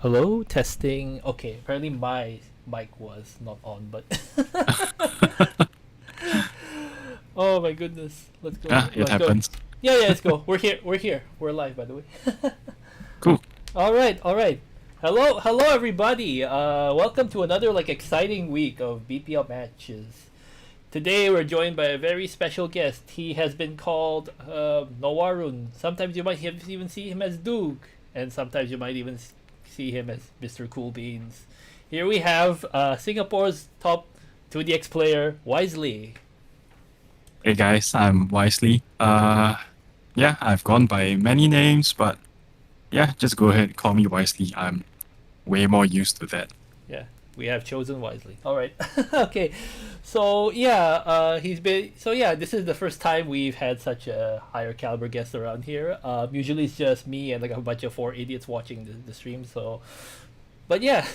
Hello, testing. Okay, apparently my mic was not on, but oh my goodness, let's go. It Let's go. happens. Yeah, let's go. We're here. We're here. We're live, by the way. Cool. All right, all right. Hello, everybody. Welcome to another exciting week of BPL matches. Today we're joined by a very special guest. He has been called Nowarun. Sometimes you might even see him as Duke, and sometimes you might even see him as Mr. Cool Beans. Here we have Singapore's top 2DX player, Wisely. Hey guys, I'm Wisely. Yeah, I've gone by many names, but yeah, just go ahead and call me Wisely. I'm way more used to that. Yeah, we have chosen wisely. All right. Okay. So yeah, this is the first time we've had such a higher caliber guest around here. Usually it's just me and a bunch of four idiots watching the stream. So, but yeah,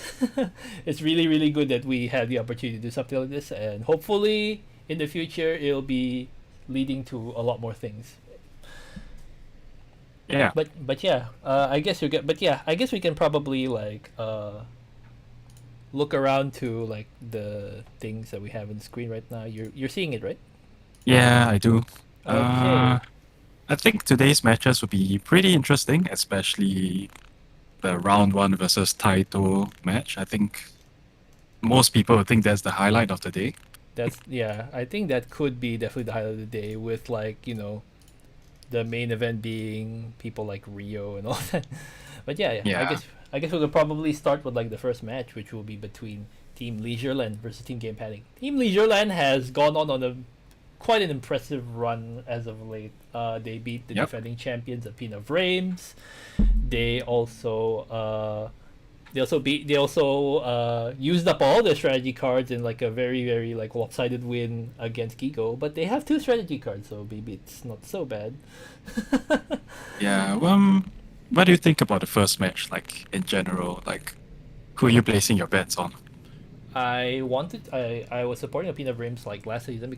it's really good that we had the opportunity to do something like this, and hopefully in the future it'll be leading to a lot more things. Yeah, But yeah, I guess you get. But yeah, I guess we can probably look around to the things that we have on the screen right now. You're seeing it, right? yeah, I do. Okay. I think today's matches will be pretty interesting, especially the round one versus Taito match. I think most people would think that's the highlight of the day. That's yeah. I think that could be definitely the highlight of the day with the main event being people like RIOO and all that. But yeah. Yeah. I guess we could probably start with the first match, which will be between Team LEISURELAND versus Team Game Panic. Team LEISURELAnd has gone on a quite an impressive run as of late. They beat the Yep. defending champions at Pina Frames. They also used up all their strategy cards in a very lopsided win against Gigo, but they have two strategy cards, so maybe it's not so bad. Yeah. What do you think about the first match, like in general? Like, who are you placing your bets on? I was supporting Pina Frames last season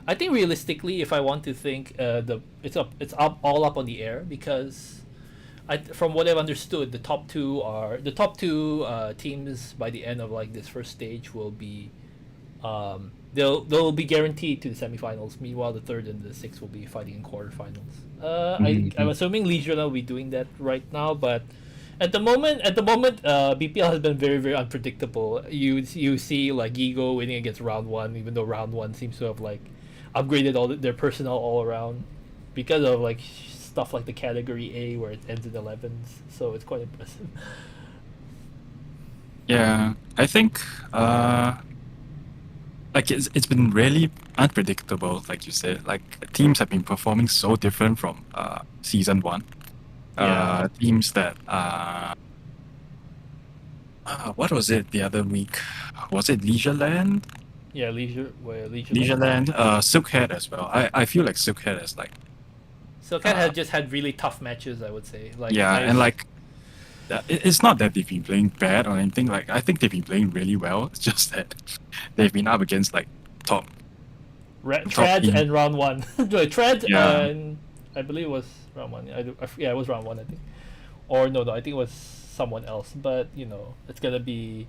I think realistically, if I want to think, it's up all up on the air because from what I've understood, the top two teams by the end of this first stage will be they'll be guaranteed to the semifinals. Meanwhile, the third and the sixth will be fighting in quarterfinals. I'm Mhm. assuming Leisure will be doing that right now, but at the moment, BPL has been very unpredictable. You see Gigo winning against round one, even though round one seems to have upgraded all their personnel all around because of stuff like the category A where it ends in 11s. So it's quite impressive. Yeah, I think it's been really unpredictable, like you said. Like teams have been performing so different from season one. Yeah, Teams that what was it the other week? Was it Leisureland? yeah, Leisure Land. Leisureland, Silkhead as well. I feel like Silkhead is like So Cat uh has just had really tough matches, I would say. yeah, and it's not that they've been playing bad or anything. Like I think they've been playing really well. It's just that they've been up against like top top TRADZ team. and round one. No, TRADZ Yeah. and I believe it was round one. Yeah, it was round one, I think. Or no, I think it was someone else. But it's gonna be.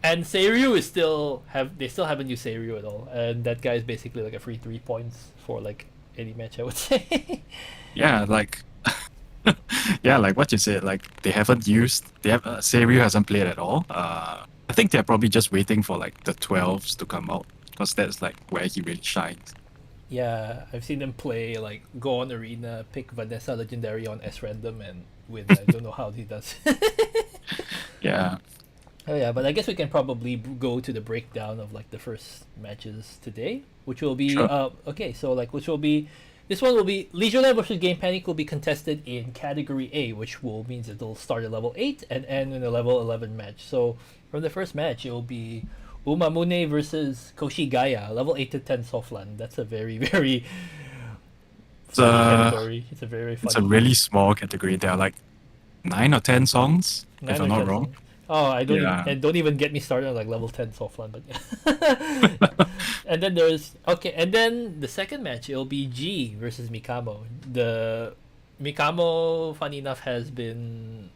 And Seiryu is they still haven't used Seiryu at all, and that guy is basically a free 3 points for any match, I would say. Yeah, like yeah, like what you said, like they haven't used they have Seiryu hasn't played at all. I think they're probably just waiting for like the 12s to come out because that's like where he really shines. Yeah, I've seen them play go on arena, pick Vanessa Legendary on S random and win. I don't know how he does. Yeah. Oh yeah, but I guess we can probably go to the breakdown of the first matches today, which will be Sure. okay. So which will be this one will be Leisureland versus Game Panic will be contested in category A, which will means it'll start at level 8 and end in a level 11 match. So from the first match, it will be Umamune versus Koshigaya, level 8 to 10 Soflan. That's a very It's funny a category. It's a very it's a funny really small category. There are like 9 or 10 songs, if nine I'm or not 10 wrong. songs. Oh, Yeah. don't even get me started on level 10 Soflan, but yeah. And then and then the second match it'll be G versus Mikamo. The Mikamo, funny enough, has been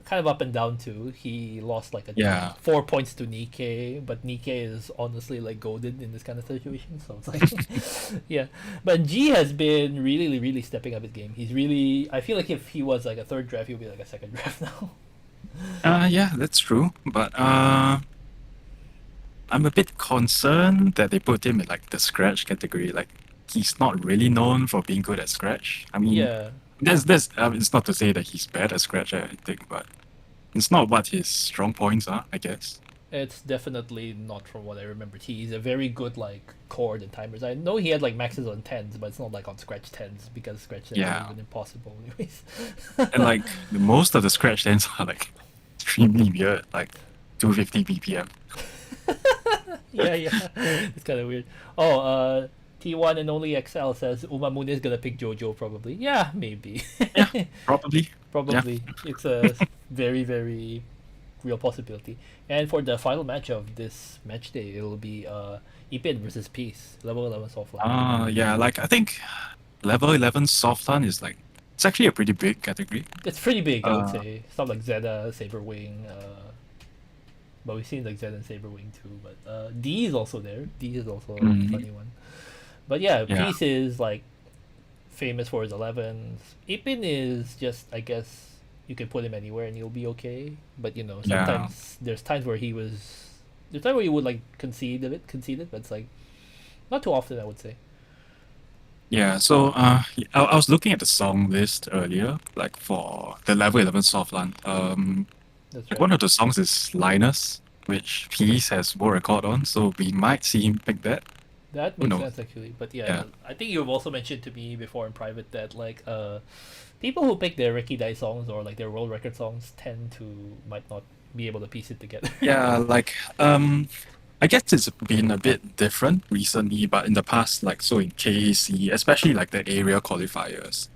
kind of up and down too. He lost like a Yeah. 4 points to Nikkei, but Nikkei is honestly like golden in this kind of situation. So it's like, yeah. But G has been really, really stepping up his game. He's really. I feel like if he was like a third draft, he'll be like a second draft now. Yeah, that's true. But I'm a bit concerned that they put him in like the scratch category. Like he's not really known for being good at scratch. I mean, Yeah. there's it's not to say that he's bad at scratch or anything, but it's not what his strong points are, I guess. It's definitely not from what I remember. He's a very good like chord and timers. I know he had like maxes on tens, but it's not like on scratch tens because scratch tens Yeah. are even impossible anyways. And like most of the scratch ends are like extremely weird, like 250 BPM. yeah, it's kind of weird. Oh, T1 and only XL says Umamune is gonna pick JoJo probably. Yeah, maybe. Yeah, probably. Probably. It's a very, very real possibility. And for the final match of this match day, it will be Ipin versus Peace, level 11 Soflan. Yeah, like I think level 11 Soflan is like it's actually a pretty big category. It's pretty big, I would Uh, say. Stuff like Zeta, Saberwing, but we've seen like Zeta and Saberwing too. But D is also there. D is also a funny one. But yeah, Yeah. Peace is like famous for his 11s. Ipin is just, I guess, you can put him anywhere and he'll be okay. But you know, Yeah. sometimes there's times where there's times where he would like concede it, but it's like not too often, I would say. Yeah, so I was looking at the song list earlier, like for the level 11 Softland. That's Like right. one of the songs is Linus, which Peace has world record on, so we might see him pick that. That Who makes knows? sense actually. But yeah, Yeah. I think you've also mentioned to me before in private that like people who pick their Ricky Dai songs or like their world record songs tend to might not be able to piece it together. Yeah, like I guess it's been a bit different recently, but in the past, like so in KC, especially like the area qualifiers,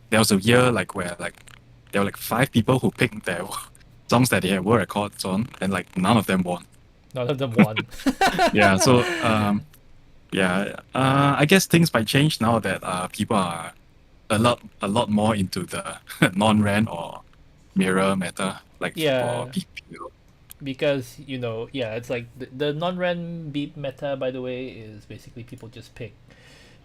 there was a year like where like there were like 5 people who picked their songs that they had world records on, and like none of them won. None of them won. Yeah, so I guess things might change now that people are a lot more into the non-ran or mirror meta, like Yeah. for PPO. Because you know, yeah, it's like the non-ran beat meta, by the way, is basically people just pick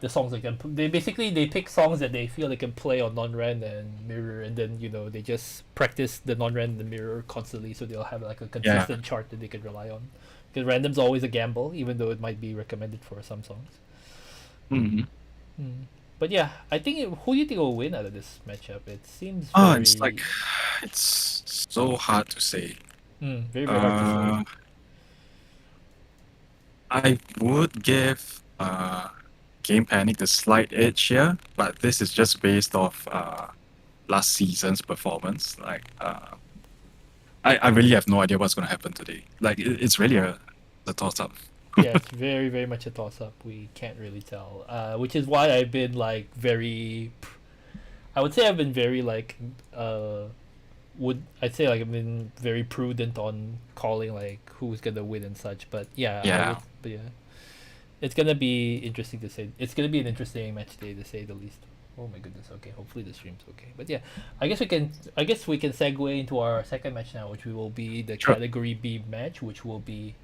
the songs they can they pick songs that they feel they can play on non-ran and mirror, and then you know they just practice the non-ran and the mirror constantly, so they'll have like a consistent chart that they can rely on, because random's always a gamble, even though it might be recommended for some songs. Mhm. But yeah, I think who do you think will win out of this matchup? It seems Oh, very it's like it's so hard to say. very, very hard to say. I would give Game Panic the slight edge here, but this is just based off last season's performance. Like I really have no idea what's gonna happen today. Like it's really a toss up. Yeah, it's very, very much a toss up. We can't really tell. Which is why I've been like I would say I've been very like I'd say like I've been very prudent on calling like who's gonna win and such. But yeah, Yeah. but yeah, it's gonna be interesting to say. It's gonna be an interesting match day to say the least. Oh my goodness. Okay, hopefully the stream's okay. But yeah, I guess we can segue into our second match now, which will be the Sure. category B match, which will be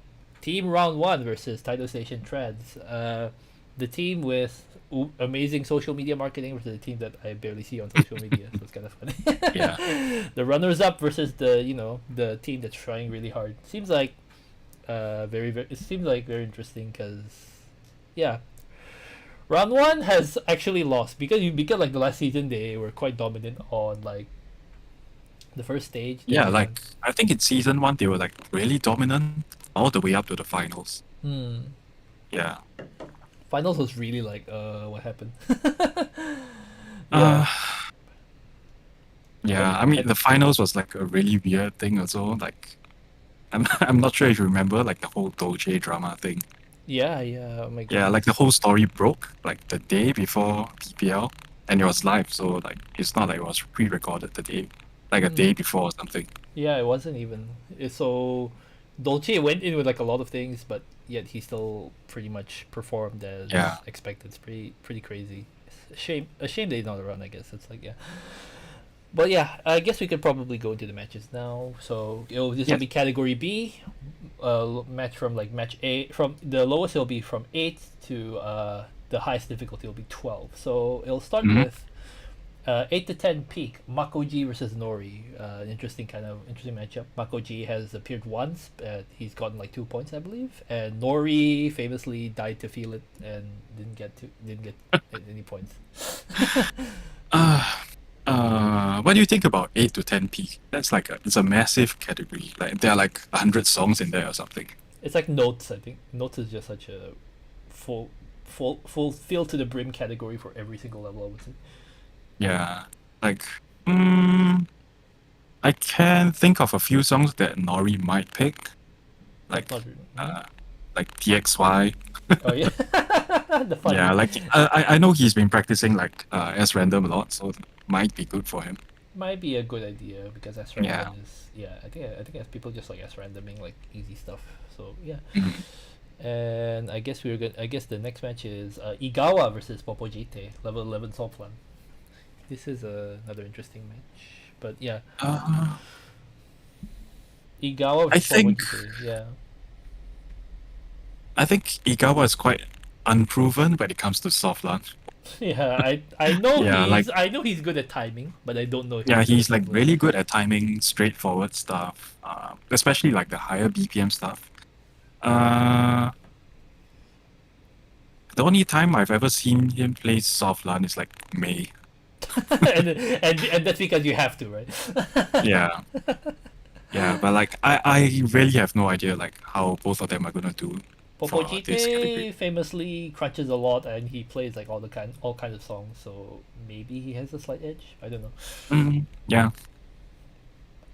Team Round 1 versus Taito Station TRADZ. The team with amazing social media marketing versus the team that I barely see on social media, so it's kind of funny. Yeah. The runners up versus the team that's trying really hard. Seems like it seems like very interesting because yeah, round 1 has actually lost because like the last season they were quite dominant on like the first stage. Yeah, then- like I think in season 1 they were like really dominant all the way up to the finals. Yeah. Finals was really like what happened. Uh, yeah, But I mean the finals was like a really weird thing also. Like I'm not sure if you remember like the whole Dolce drama thing. yeah, oh my god. Yeah, like the whole story broke like the day before TPL, and it was live, so like it's not like it was pre-recorded the day, like a day before or something. Yeah, it wasn't even. So Dolce went in with like a lot of things, but yet he still pretty much performed as Yeah. expected. It's pretty crazy. It's a shame they did not run. I guess it's like yeah. But yeah, I guess we could probably go into the matches now. So this will Yes. be category B, match from like match A. From the lowest, it'll be from 8 to the highest difficulty will be 12. So it'll start Mhm. with 8 to 10 peak MAKO-G versus NORI. Interesting matchup. MAKO-G has appeared once. He's gotten like 2 points, I believe, and NORI famously died to feel it and didn't get any points. What do you think about 8 to 10 peak? That's like it's a massive category. Like there are like 100 songs in there or something. It's like notes. I think notes is just such a full fill to the brim category for every single level, I would say. Yeah, like I can think of a few songs that Nori might pick, like Not really. uh, like TXY. Oh yeah, the funny. Yeah, like I know he's been practicing like S random a lot, so it might be good for him. Might be a good idea because S Yeah. random is I think as people just like S randoming like easy stuff. So yeah. Mhm. And I guess the next match is Igawa versus PPJT, level 11 Soflan. This is another interesting match. But yeah, Uh, Igawa I versus think PPJT. Yeah. I think Igawa is quite unproven when it comes to Soflan. Yeah, I know Yeah, like he's good at timing, but I don't know if yeah, he's good he's at like leveling. really good at timing straightforward stuff, especially like the higher BPM stuff. Uh, the only time I've ever seen him play Soflan is like May. And that's because you have to, right? Yeah, yeah, but like I really have no idea like how both of them are gonna do for this category. Popojite famously crunches a lot, and he plays like all kinds of songs. So maybe he has a slight edge. I don't know. Yeah,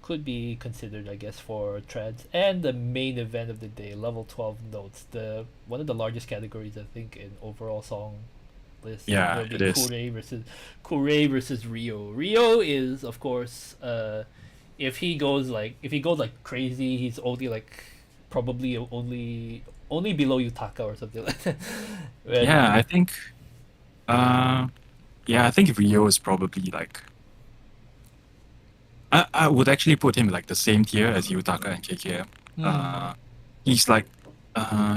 Could be considered, I guess, for TRADZ. And the main event of the day, level 12 notes, the one of the largest categories I think in overall song list. yeah, It'll be it is. KUREI versus RIOO. RIOO is of course if he goes like crazy, he's only like probably only below Yutaka or something like that. Yeah, I think. Uh, yeah, I think Rio is probably like. I would actually put him like the same tier as Yutaka and KKM. He's like,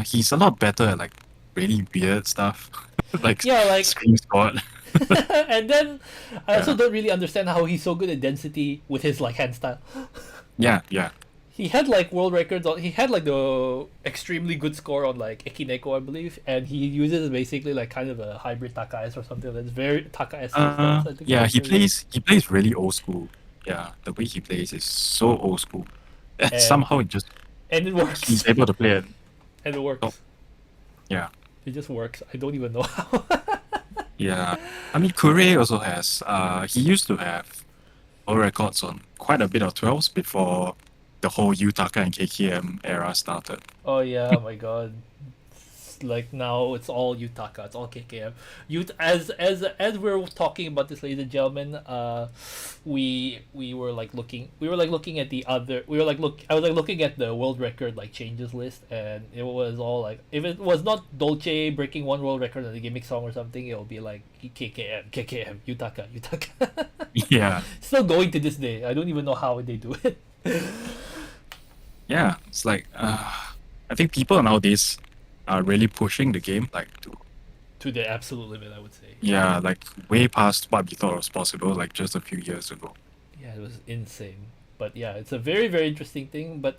he's a lot better at like really weird stuff, like Yeah, like Scream Squad. and then I also Yeah. don't really understand how he's so good at density with his like hand style. Yeah, yeah, He had like world records on. He had like the extremely good score on like Ekineko, I believe, and he uses basically like kind of a hybrid Taka-S or something that's very Taka-S stance. I think. yeah. That's very good. He plays really old school. Yeah, the way he plays is so old school. And and somehow it just and it works. he's able to play it. And it Oh, works. yeah, It just works. I don't even know how. yeah. I mean, KUREI also has. He used to have world records on quite a bit of 12s before the whole Yutaka and KKM era started. Oh yeah, oh my god. Like now it's all Yutaka, it's all KKM. As we're talking about this, ladies and gentlemen, we were like looking at the other I was like looking at the world record like changes list, and it was all like if it was not Dolce breaking one world record on a gimmick song or something, it'll be like KKM, Yutaka. Yeah, Still going to this day. I don't even know how they do it. yeah. It's like I think people nowadays are really pushing the game like To the absolute limit, I would say. yeah, like way past what we thought was possible like just a few years ago. Yeah, it was insane. But yeah, it's a very very interesting thing. But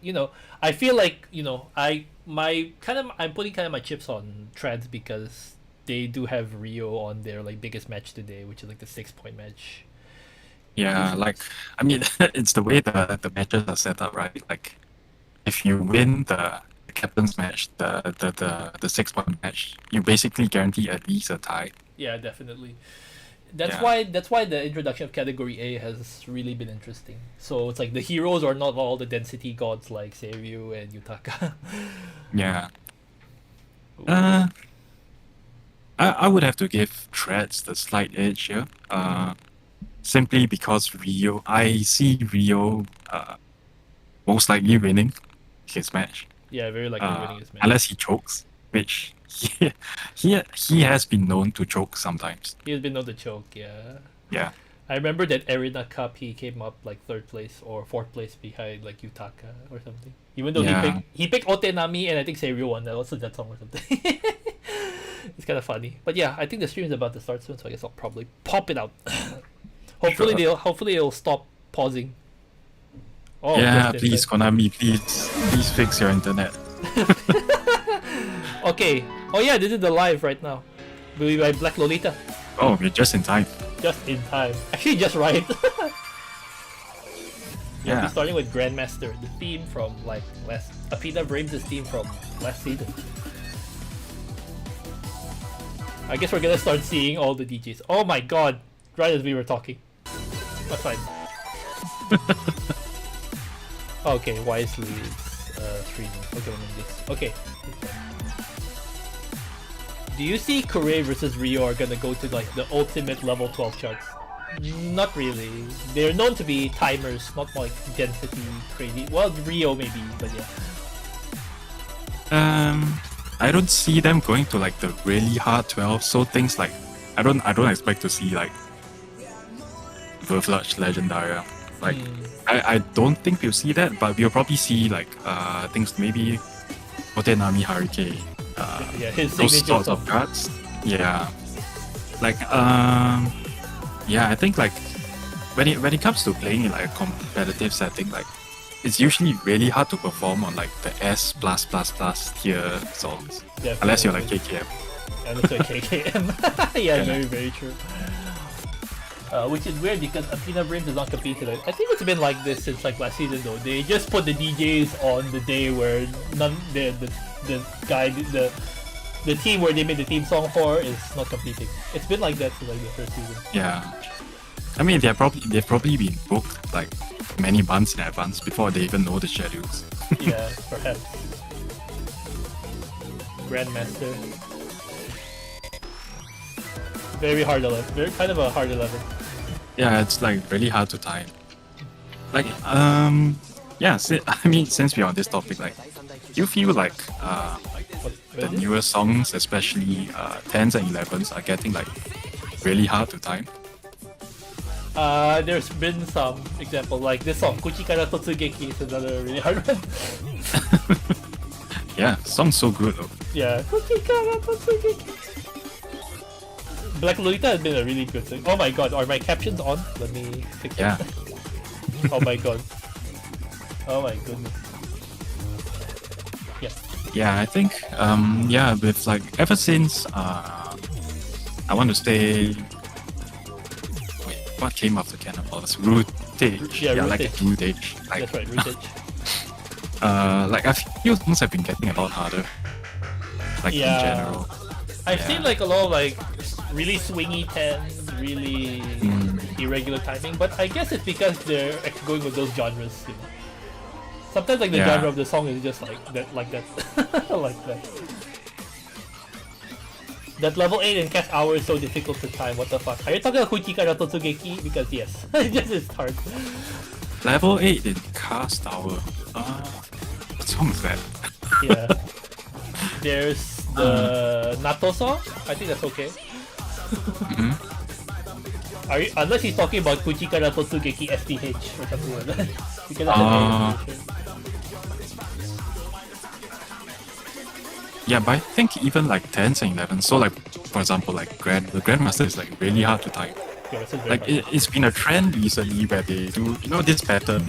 I feel like I'm putting kind of my chips on TRADZ because they do have RIOO on their like biggest match today, which is like the 6 point match. Yeah, like I mean, it's the way the matches are set up, right? Like if you win the captain's match, the 6 point match, you basically guarantee at least a tie. Yeah, definitely. Yeah. That's why the introduction of category A has really been interesting. So it's like the heroes are not all the density gods like Seiryu and Yutaka. Yeah. Uh, I would have to give TRADZ the slight edge here. Simply because I see Rio most likely winning his match. Yeah, very likely winning this match. Unless he chokes, which he has been known to choke sometimes. He has been known to choke. Yeah. Yeah. I remember that Arena Cup he came up like 3rd place or 4th place behind like Yutaka or something. Even though he picked Otenami and I think Seiryu won also that song or something. It's kind of funny. But yeah, I think the stream is about to start soon, so I guess I'll probably pop it out. Hopefully it'll stop pausing. Oh yeah, please Konami, please fix your internet. Okay. Oh yeah, this is the live right now. We'll be by Black Lolita. Oh, we're just in time. Just in time. Actually, just right. Yeah. We'll be starting with Grandmaster, the theme from like Apina Braves' theme from last season. I guess we're gonna start seeing all the DJs. Oh my god! Right as we were talking. That's fine. Okay, Wisely is streaming. Okay, okay. Do you see KUREI versus RIOO are gonna go to like the ultimate level 12 charts? Not really. They're known to be timers, not like density crazy. Well, RIOO maybe, but yeah. I don't see them going to like the really hard 12. So things like I don't expect to see like Verflush Legendaria. Like I don't think we'll see that, but we'll probably see like things maybe Otenami Hurricane. Yeah, his those sorts of cards. Yeah. Like yeah, I think like when it comes to playing in like a competitive setting, like it's usually really hard to perform on like the S tier songs. Definitely. Unless you're like KKM. Unless you're KKM. Yeah, very, very true. Which is weird because Apina Braves does not compete today. I think it's been like this since like last season though. They just put the DJs on the day where the team where they made the theme song for is not competing. It's been like that since like the first season. Yeah. I mean they've probably been booked like many months in advance before they even know the schedules. Yeah, perhaps. Grandmaster. Very hard 11. Very kind of a hard 11. Yeah, it's like really hard to time. Like yeah, I mean since we're on this topic, like do you feel like the newer songs, especially 10s and 11s, are getting like really hard to time? There's been some example like this song, Kuchikara Totsugeki is another really hard one. Yeah, song's so good though. Yeah, Kuchikara Totsugeki. Black Lolita has been a really good thing. Oh my god, are my captions on? Let me fix it. Yeah. Oh my god. Oh my goodness. Yeah. Yeah, I think yeah, with like ever since I want to say what came after Cannonballs? Rootage. Yeah, like Rootage. Like, that's right, Rootage. like I feel things have been getting a lot harder. Like in general. I've seen like a lot of like really swingy 10s, really irregular timing, but I guess it's because they're going with those genres, you know. Sometimes like the genre of the song is just like that, like that. That level 8 in cast hour is so difficult to time, what the fuck? Are you talking about Kuchikara Totsugeki? Because yes, it just is hard. Level 8 in cast hour. What song is that? Yeah. There's the Nato song. I think that's okay. Unless he's talking about Kuchikara Totsugeki STH or something like that. Because yeah, but I think even like 10s and 11s, so like for example like the Grandmaster is like really hard to time. Yeah, like it's been a trend recently where they do, you know, this pattern,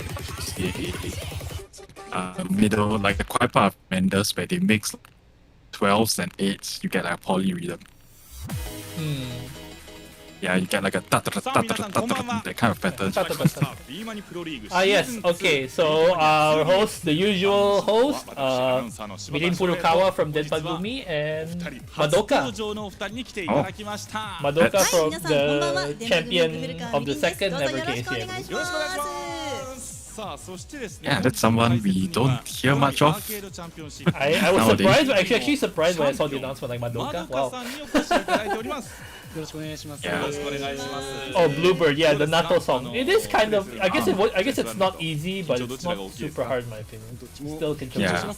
middle, like the quite part of Mendes where they mix 12s and 8s, you get like a polyrhythm. Yeah, you get like a that kind of pattern. Yes, okay, so our host, the usual host, Mirin Furukawa from Denpagumi and Madoka. Madoka from the champion of the second ever KCM. Yeah, that's someone we don't hear much of. I was surprised, actually surprised when I saw the announcement like Madoka. Wow. Oh, Bluebird, yeah, the Nato song. It is kind of, I guess it's not easy, but it's not super hard in my opinion. Still can jump.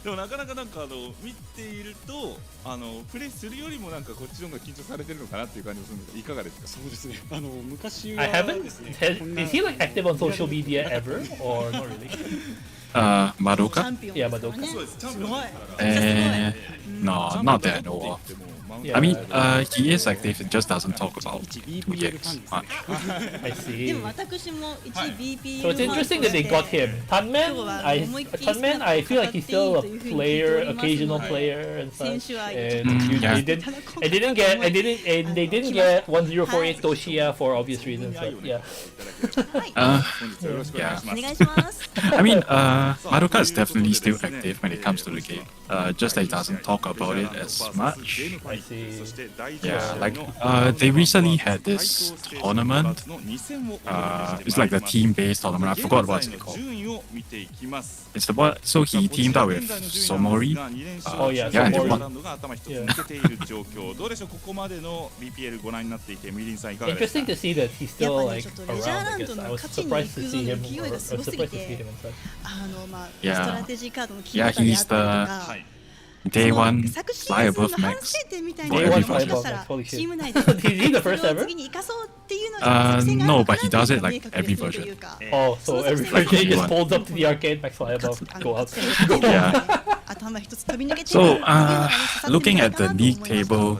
でもなかなか見ているとプレイするよりもなんかこっちの方が緊張されてるのかなっていう感じもするんですがいかがですか？そうですね。昔 I は haven't. ですね。 Is he like active on social media ever or not really? Madoka? Yeah, Madoka. そうですチャンピオンすごい No, not that I know of. Yeah. I mean, he is active, he just doesn't talk about 2DX much. I で see. も私も一 BPL So it's interesting that they got him. Tanman, I feel like he's still a player, occasional player and such. And Yeah. they didn't get 1048 Toshiya for obvious reasons. But yeah. Yeah. お願いします I mean, Madoka is definitely still active when it comes to the game. Just that he doesn't talk about it as much. I see. Yeah, like they recently had this tournament. It's like the team-based tournament. I forgot what it's called. It's the one. So he teamed up with Somori. Oh yeah, Yeah, and they Somori. won. Interesting to see that he's やっ still ぱね like ちょっとレ around. ジャー I ラン guess ド I の was 勝ちに surprised 行 to く see の him, 勢い or がすごすぎ surprised to て see him and such. ス Yeah. トラテジーカードのキ Yeah, ーとかであ he's ったりとか Day one, 昨シ fly ーズン above の反 max. 省点みたい for なの every がもしかした fireball. ら Holy チ shit. ーム内で Is he the first それを ever? 次に生かそうっていうのが作戦がある No, のか but な he って does いう it のが like 明確 every にすると version. いうか Oh, so その every 作戦 Friday he が just folds up to the arcade, max fly above, あ go の out, 作戦 go が Yeah. home. 頭一つ飛び抜けて So, るっていうのがね刺さって looking みたい at か the なと思い league ました table,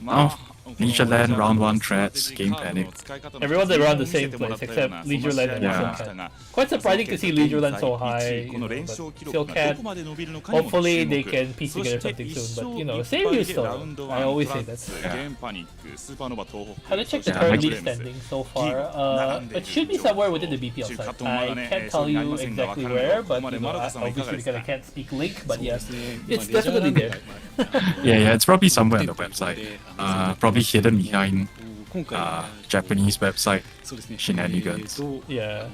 oh, LEISURELAND Round 1 TRADZ, Game Panic. Everyone's around the same place except LEISURELAND and Yeah. Soflan. Quite surprising to see LEISURELAND so high, you know, but still can't. Hopefully they can piece together something soon. But you know, same news though. I always say that. How to check the Yeah, current like- league standing so far? It should be somewhere within the BPL side. I can't tell you exactly where, but you know, obviously because I can't speak link, but yeah, it's definitely there. Yeah, it's probably somewhere on the website. Probably hidden behind Japanese website そうですね shenanigans. Yeah.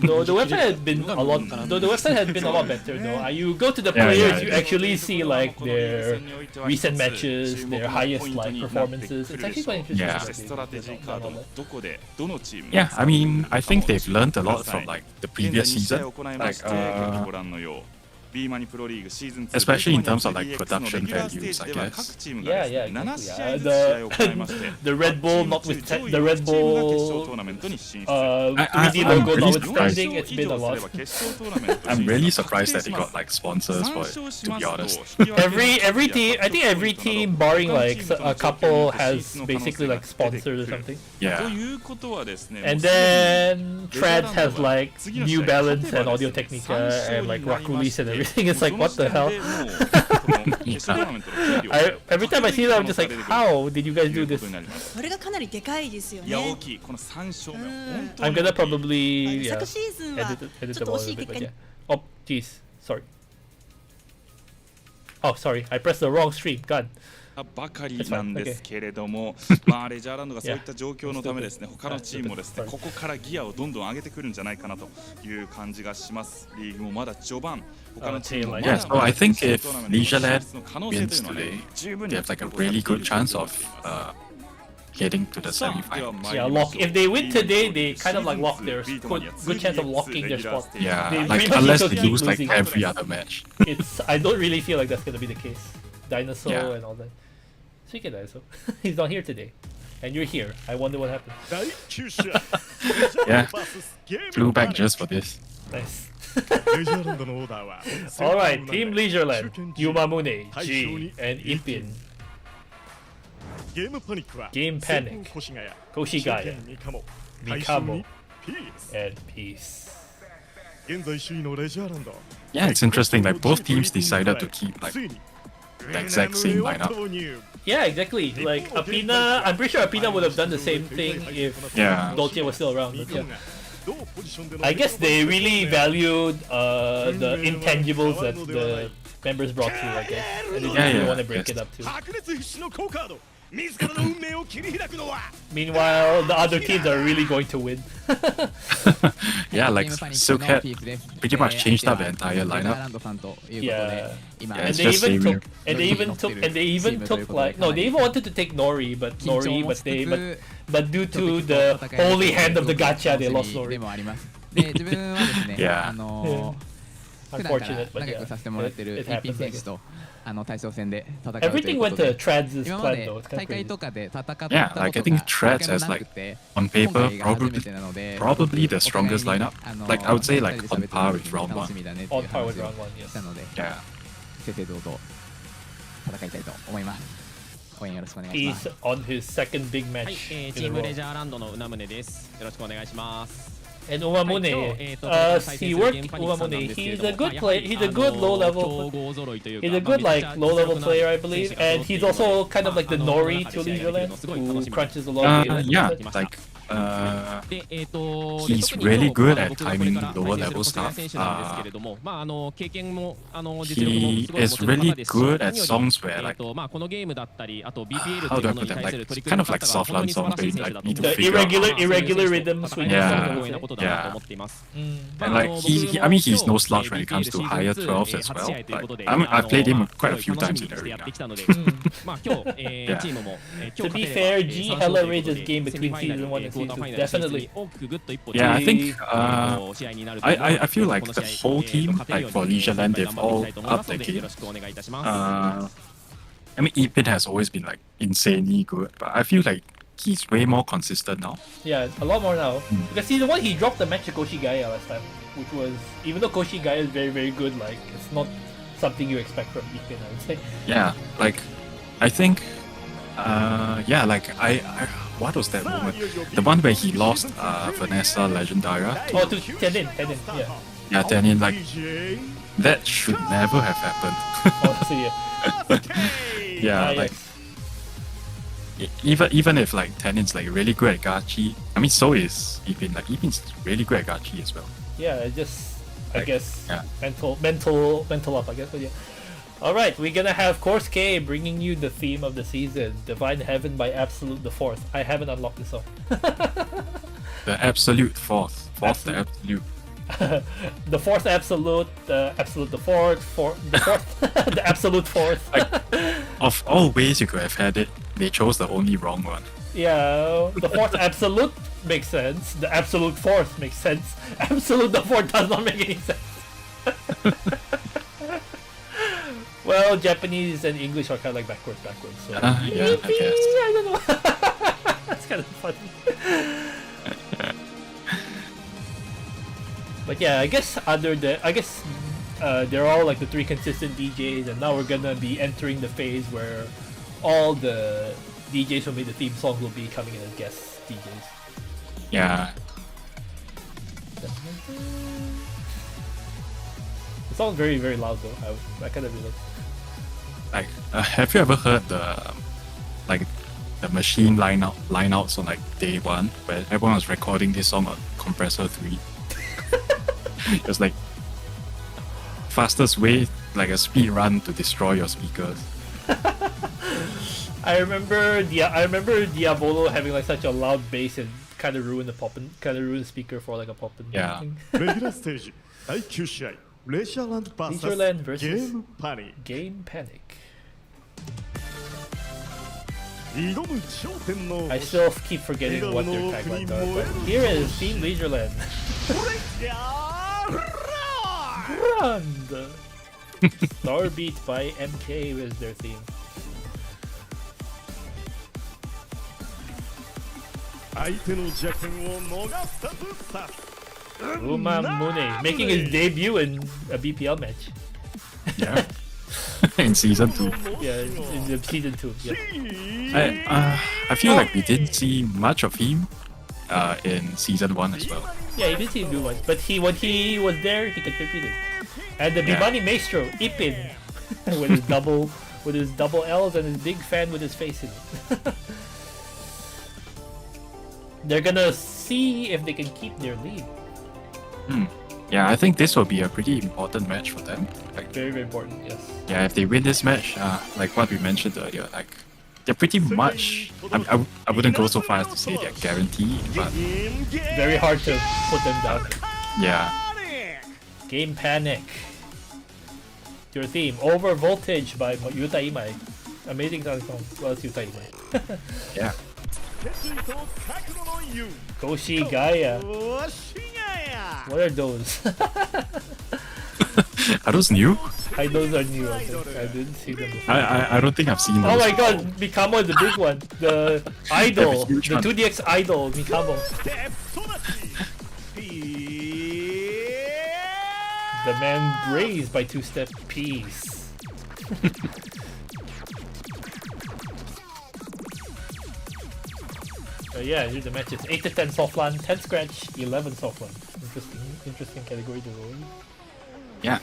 Though the website has been a lot, though the website has been a lot better though. You go to the Yeah, players, yeah, you yeah. actually see like their recent matches, their highest like performances. It's actually quite interesting. Yeah. to see that. Yeah, I mean, I think they've learned a lot from like the previous season. Like, BEMANI Pro League Season 2 especially in terms of like production values, I guess. Yeah, yeah, exactly. The Red Bull notwithstanding, the Red Bull 3D I'm logo really notwithstanding, it's been a lot. I'm really surprised that they got like sponsors for it, to be honest. Every team, I think every team, barring like a couple, has basically like sponsors or something. Yeah. And then TRADZ has like New Balance and Audio Technica and like Rakulis and everything. It's like, what the hell? Every time I see that, I'm just like, how did you guys do this? それがかなりでかいですよね I'm gonna probably 昨シーズンは edit ち the ょっと ball 惜し a い bit, 結 but 果 yeah. Oh, jeez, sorry. Oh, sorry, I pressed the wrong stream. God. ばかりなんですけれども、レジャーランドがそういった状況のためですね、他のチームもですね、ここからギアをどんどん上げてくるんじゃないかなという感じがします。リーグもまだ序盤、他のチームもまだ Yeah, so I think if LEISURELAND wins today, they have like a really good chance of getting to the semifinals. Yeah, if they win today, they kind of like lock their good chance of locking their spot. Yeah, They like pretty much unless need to they keep lose like losing. every other match. I don't really feel like that's gonna be the case. Dinosaur Yeah. and all that. Speaking of Dinosaur, he's not here today, and you're here. I wonder what happened. Yeah, flew back just for this. Nice. レジャーランドのオーダーは All right, Team LEISURELAND, Yumamune, G, and Ipin. ゲームパニックは Game Panic, 越谷 Koshigaya, ミカモ Mikamo, ピース and Peace. 現在首位のレジャーランド Yeah, it's interesting. Like both teams decided to keep like ついに the exact same lineup. Yeah, exactly. Like Apina, I'm pretty sure Apina would have done the same thing if Yeah. Dolce was still around. But yeah. I guess they really valued the intangibles that the members brought through, I guess, and they Yeah, didn't yeah, want to break yes. it up too. 白熱必至の好カード自らの運命を切り開くのは Meanwhile, the other teams are really going to win. Yeah, like Silk had pretty much changed up the entire lineup. Yeah. Yeah, And it's they just even Xavier. took, and they even took like, no, they even wanted to take Nori, but due to the holy hand of the gacha, they lost Nori. Yeah. 普段から Unfortunate, but 仲良 yeah, くさせてもらってる it EP happens, 選手と対象戦で戦うとい Everything うこ went と to で TRADZ's 今ま plan で though. It's kind 大 of 会 crazy. とかで戦ったこと Yeah, が like I 一 think 回 TRADZ も has なく like て on 今 paper 回が初め probably てなので probably the お互い strongest に lineup. Like I would say like on par with round 楽 one. しみだねってい On う par 話 with を round one, yes. したので Yeah. 正々堂々戦いたいと思います応援よろしくお願いします He's on his second big はい、 match チ in a ーム row. レジャーランドのうなむねです。よろしくお願いします。 And Umamune, he worked Umamune. He's a good player. He's a good low level. He's a good like low level player, I believe. And he's also kind of like the NORI to LEISURELAND, who crunches a lot of data. Yeah, like he's really good at timing lower level stuff. He is really good at songs where like how do I put them, like kind of like Soflan songs where you like need to The figure out. irregular rhythm swing. Yeah. songs, I would say. Yeah. Mm. And like I mean he's no slouch when it comes to higher 12s as well. Like I've played him quite a few times in the arena. To be fair, G hella rages game between season 1 and season 2. Definitely. Yeah, I think I feel like the whole team, like for LEISURELAND, they've all upped their game. I mean, Ipin has always been like insanely good, but I feel like he's way more consistent now. Yeah, a lot more now. Because season 1 he dropped the match to Koshi Gaia last time, which was, even though Koshi Gaia is very very good, like it's not something you expect from Ipin, I would say. Yeah, like I think, yeah, like I what was that moment? The one where he lost Vanessa Legendaria. Oh, to Tenin, yeah. Yeah, Tenin, like that should never have happened. Honestly, yeah. Yeah, like even if like Tenin's like really good at Gachi, I mean so is Ipin. Like Ipin's really good at Gachi as well. Yeah, it just, I Like, guess, yeah. mental up, I guess, but yeah. Alright, we're gonna have Course K bringing you the theme of the season, Divine Heaven by Absolute the Fourth. I haven't unlocked this song. The absolute fourth, the absolute. The fourth absolute, the absolute the fourth, the fourth, the absolute fourth. Like, of all ways you could have had it, they chose the only wrong one. Yeah, the fourth absolute makes sense. The absolute fourth makes sense. Absolute the fourth does not make any sense. Well, Japanese and English are kind of like backwards. So. Yeah, I guess. I don't know. That's kind of funny. But yeah, I guess they're all like the three consistent DJs, and now we're gonna be entering the phase where all the DJs who made the theme song will be coming in as guest DJs. Yeah. The song's very very loud though. I kind of really like. Like, have you ever heard the machine lineouts on like day one where everyone was recording this song on compressor 3? It was like fastest way, like a speed run to destroy your speakers. I remember Diabolo having like such a loud bass and kind of ruined the speaker for like a poppin'. Yeah. レギュラーステージ第9試合レジャーランド LEISURELAND vs versus ゲームパニック Game Panic. 挑む頂点の I still keep forgetting what their taglines are, but here is Team LEISURELAND. レジャー Run! Starbeat by MK is their theme. 相手の弱点を逃さず刺す Umamune making his debut in a BPL match. Yeah. In season 2. Yeah, in the season 2. Yeah. I feel like we didn't see much of him in season 1 as well. Yeah, he did see him do one, but when he was there, he contributed. And the BEMANI Maestro, Ipin, with his double L's and his big fan with his face in it. They're gonna see if they can keep their lead. Yeah, I think this will be a pretty important match for them. Like, Very, very important, yes. yeah, if they win this match, like what we mentioned earlier, like they're pretty much. I wouldn't go so far as to say they're guaranteed, but Very hard to put them down. yeah, Game Panic. Your theme, Over Voltage by Yuta Imai. Amazing song. Well, it's Yuta Imai. yeah. 決意と覚悟の言う Koshi Gaia. おしがや What are those? Are those new? Those are new. I think. I didn't see them before. I don't think I've seen those. Oh my god, Mikamo is the big one. The idol. The huge one. 2DX idol, Mikamo. The man raised by two-step piece. Yeah, here's the matches. 8 to 10 Soflan, 10 scratch, 11 Soflan. Interesting category to roll. Yeah.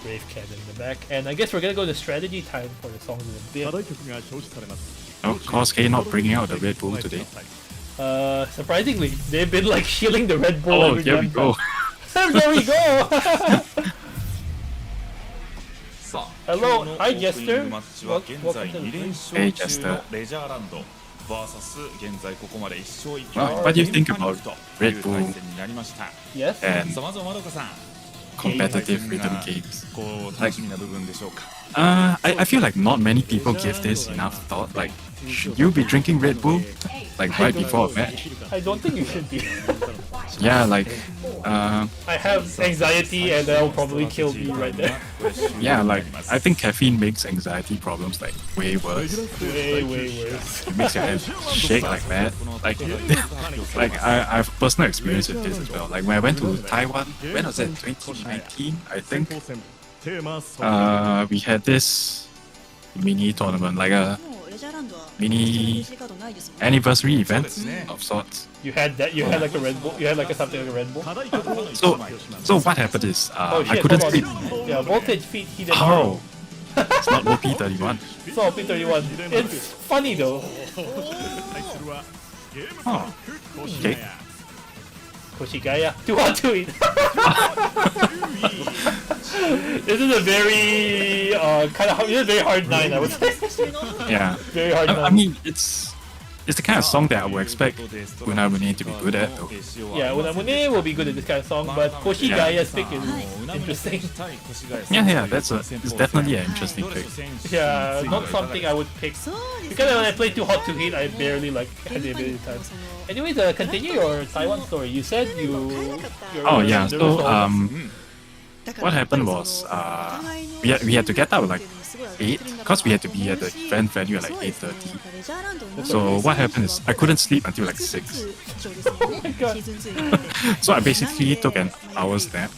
Brave Cat in the back. And I guess we're gonna go to strategy time for the songs in a bit. Oh, cause K not bringing out the Red Bull today. Surprisingly, they've been like shielding the Red Bull. Oh, every here we damn go. time. There we go! Hello, hi Jester. Welcome to the stream. Hey, Jester. レジャーランド VS 現在ここまで1勝1 Well, what do you think about Red Bull Yes? and さあまずはまどかさん competitive rhythm games? こう楽しみな部分でしょうか I feel like not many people give this enough thought. Like, should you be drinking Red Bull like right before a match? I don't think you should be. Yeah, like, I have anxiety and that'll probably kill me right there. yeah, like I think caffeine makes anxiety problems like way worse. Way worse. It makes your head shake like that. Like I have personal experience with this as well. Like when I went to Taiwan, when was it? 2019, I think. We had this mini tournament, like a もうレジャーランドは mini カードないですもんね。 anniversary event of sorts. You had that. You had like a Red Bull. You had like something like a Red Bull. So what happened is Oh I shit! couldn't Hold sleep. on. Yeah, voltage feet heated. Oh, it's not OP31. It's all P31. It's funny though. Oh, okay. Koshigaya. 2-on-2 it. This is a very kind of this is a very hard 9, I would say. Yeah. Very hard 9. I mean, it's the kind of song that I would expect Unamune to be good at, though. Yeah, Unamune will be good at this kind of song, but Koshigaya's pick is interesting. Yeah, it's definitely an interesting pick. Yeah, not something I would pick. そうですね。 Because when I play Too Hot to Hit, I barely like had the ability time. Anyways, continue your Taiwan story. You said you're Oh yeah, there was so all- what happened was we had to get out like 8 because we had to be at the event venue at like 8:30. So what happened is I couldn't sleep until like 6. So I basically took an hour's nap.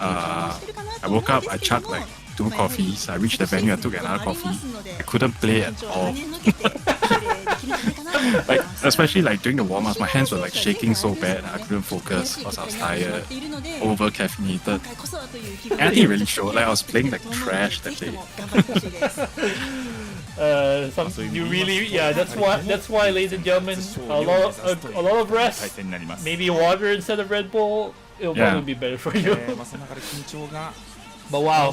I woke up, I chugged like 2 coffees. I reached the venue, I took another coffee. I couldn't play at all. Like especially like during the warm-ups, my hands were like shaking so bad I couldn't focus because I was tired, over caffeinated. And I think it really showed. Like I was playing like trash that day. You really, yeah. That's why, ladies and gentlemen, a lot of rest, maybe water instead of Red Bull. It'll probably be better for you. But wow,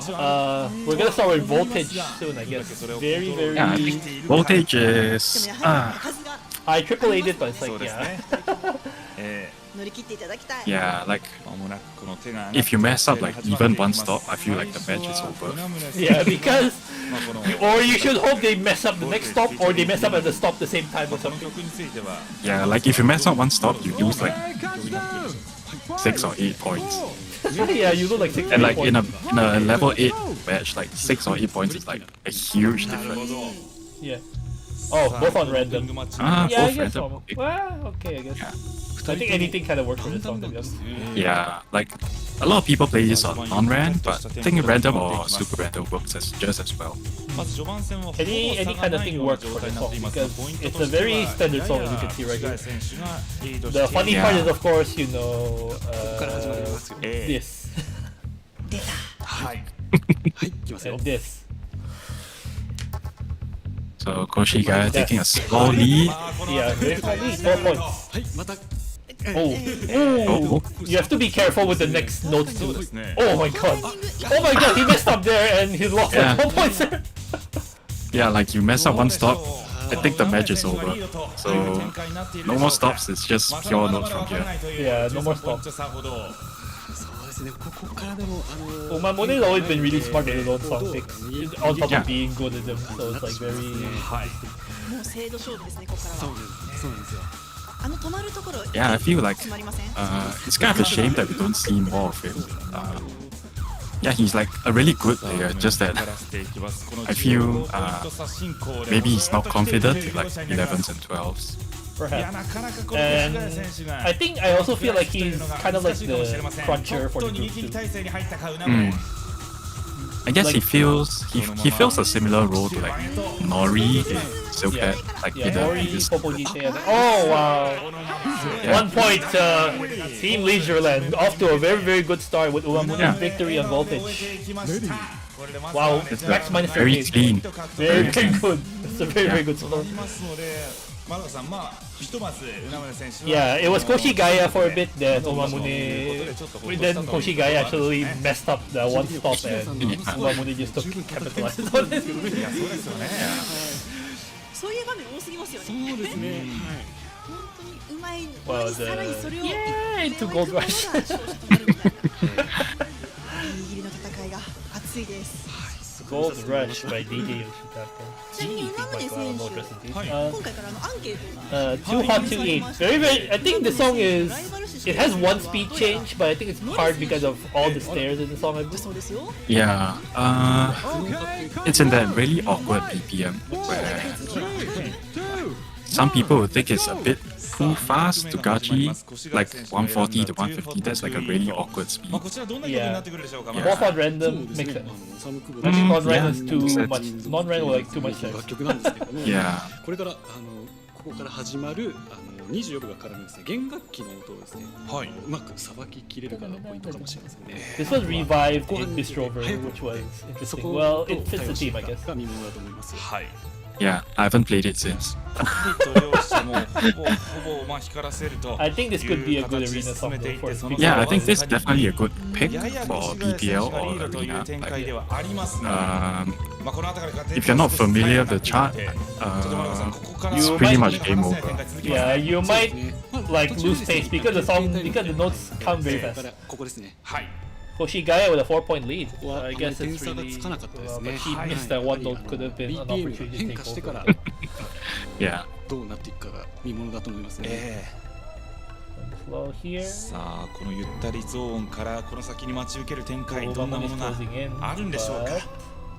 we're gonna start with voltage soon, I guess. Very. Yeah, I think voltage is I triple A'd it, but it's like yeah. 乗り切っていただきたい。 yeah, like if you mess up like even one stop, I feel like the match is over. Yeah, because or you should hope they mess up the next stop, or they mess up at the stop the same time or something. Yeah, like if you mess up one stop, you lose like 6 or 8 points. Yeah, you look like 6 And like points. in a level 8 match, like 6 or 8 points is like a huge difference. Yeah. Oh, both on random. Ah, Yeah, I both guess random. so. Okay. Well, okay, I guess. Yeah. I think anything kind of works for this song, to be honest. Yeah, like a lot of people play this on non-ran, but I think random or super random works just as well. Any kind of thing works for this song because it's a very standard song, as you can see right here. The funny part is, of course, you know, this 出た。 and this. So Koshiga taking a small lead. Yeah, very funny. 4 points. Oh, you have to be careful with the next notes too. Oh my god. Oh my god, he messed up there and he lost like 4 points there. Yeah, like you mess up one stop, I think the match is over. So no more stops, it's just pure notes from here. Yeah, no more stops. そうですね、ここからでもUmamune has always been really smart in his own song picks, on top Yeah. of being good at them, so it's like very... もう精度勝負ですね、ここからは。そうなんですよ。Yeah, I feel like it's kind of a shame that we don't see more of him. Yeah, he's like a really good player, just that I feel maybe he's not confident in like 11s and 12s. Perhaps. And I think I also feel like he's kind of like the cruncher for the group too. I guess he fills a similar role to like NORI in Silkhead, like in the NORI, previous. PPJT. Oh wow! Yeah. 1 point, Team Leisureland off to a very good start with Umamune's victory on voltage. Wow, max minus Very 58. clean. Very good. It's a very good score. Yeah, it was Koshigaya for a bit that Umamune. Then Koshigaya actually messed up the one stop and Umamune just took capitalized on it. Well, yay, 2 gold rush. Gold Rush by DJ Yoshitaka. Too Hot to Eat. Very, I think the song is... It has one speed change, but I think it's hard because of all the stairs in the song, I believe. Yeah, it's in that really awkward BPM where some people would think it's a bit too fast to gachi, like 140 to 150, that's like a really awkward speed. Yeah. Both on random makes sense. I think non-random is too much. Non-random like too much sense. Yeah. これからここから始まる24分が絡むですね弦楽器の音をですね、はい、うまくさばききれるかがポイントかもしれませんね。This was revived in Bistrover, which was interesting. Well, it fits the team, I guess. が見ものだと思います。はい。 Yeah, I haven't played it since. I think this could be a good arena song though for BPL. Yeah, I think this is definitely a good pick for BPL or arena. If you're not familiar with the chart, it's pretty much game over. Yeah, you might like lose pace because the notes come very fast. Koshigaya with a 4-point lead. I guess it's really, but he missed that one note. Could have been an opportunity to take over. Yeah. どうなっていくかが見ものだと思いますね。 Slow here. さあこのゆったりゾーンからこの先に待ち受ける展開どんなものがあるんでしょうか。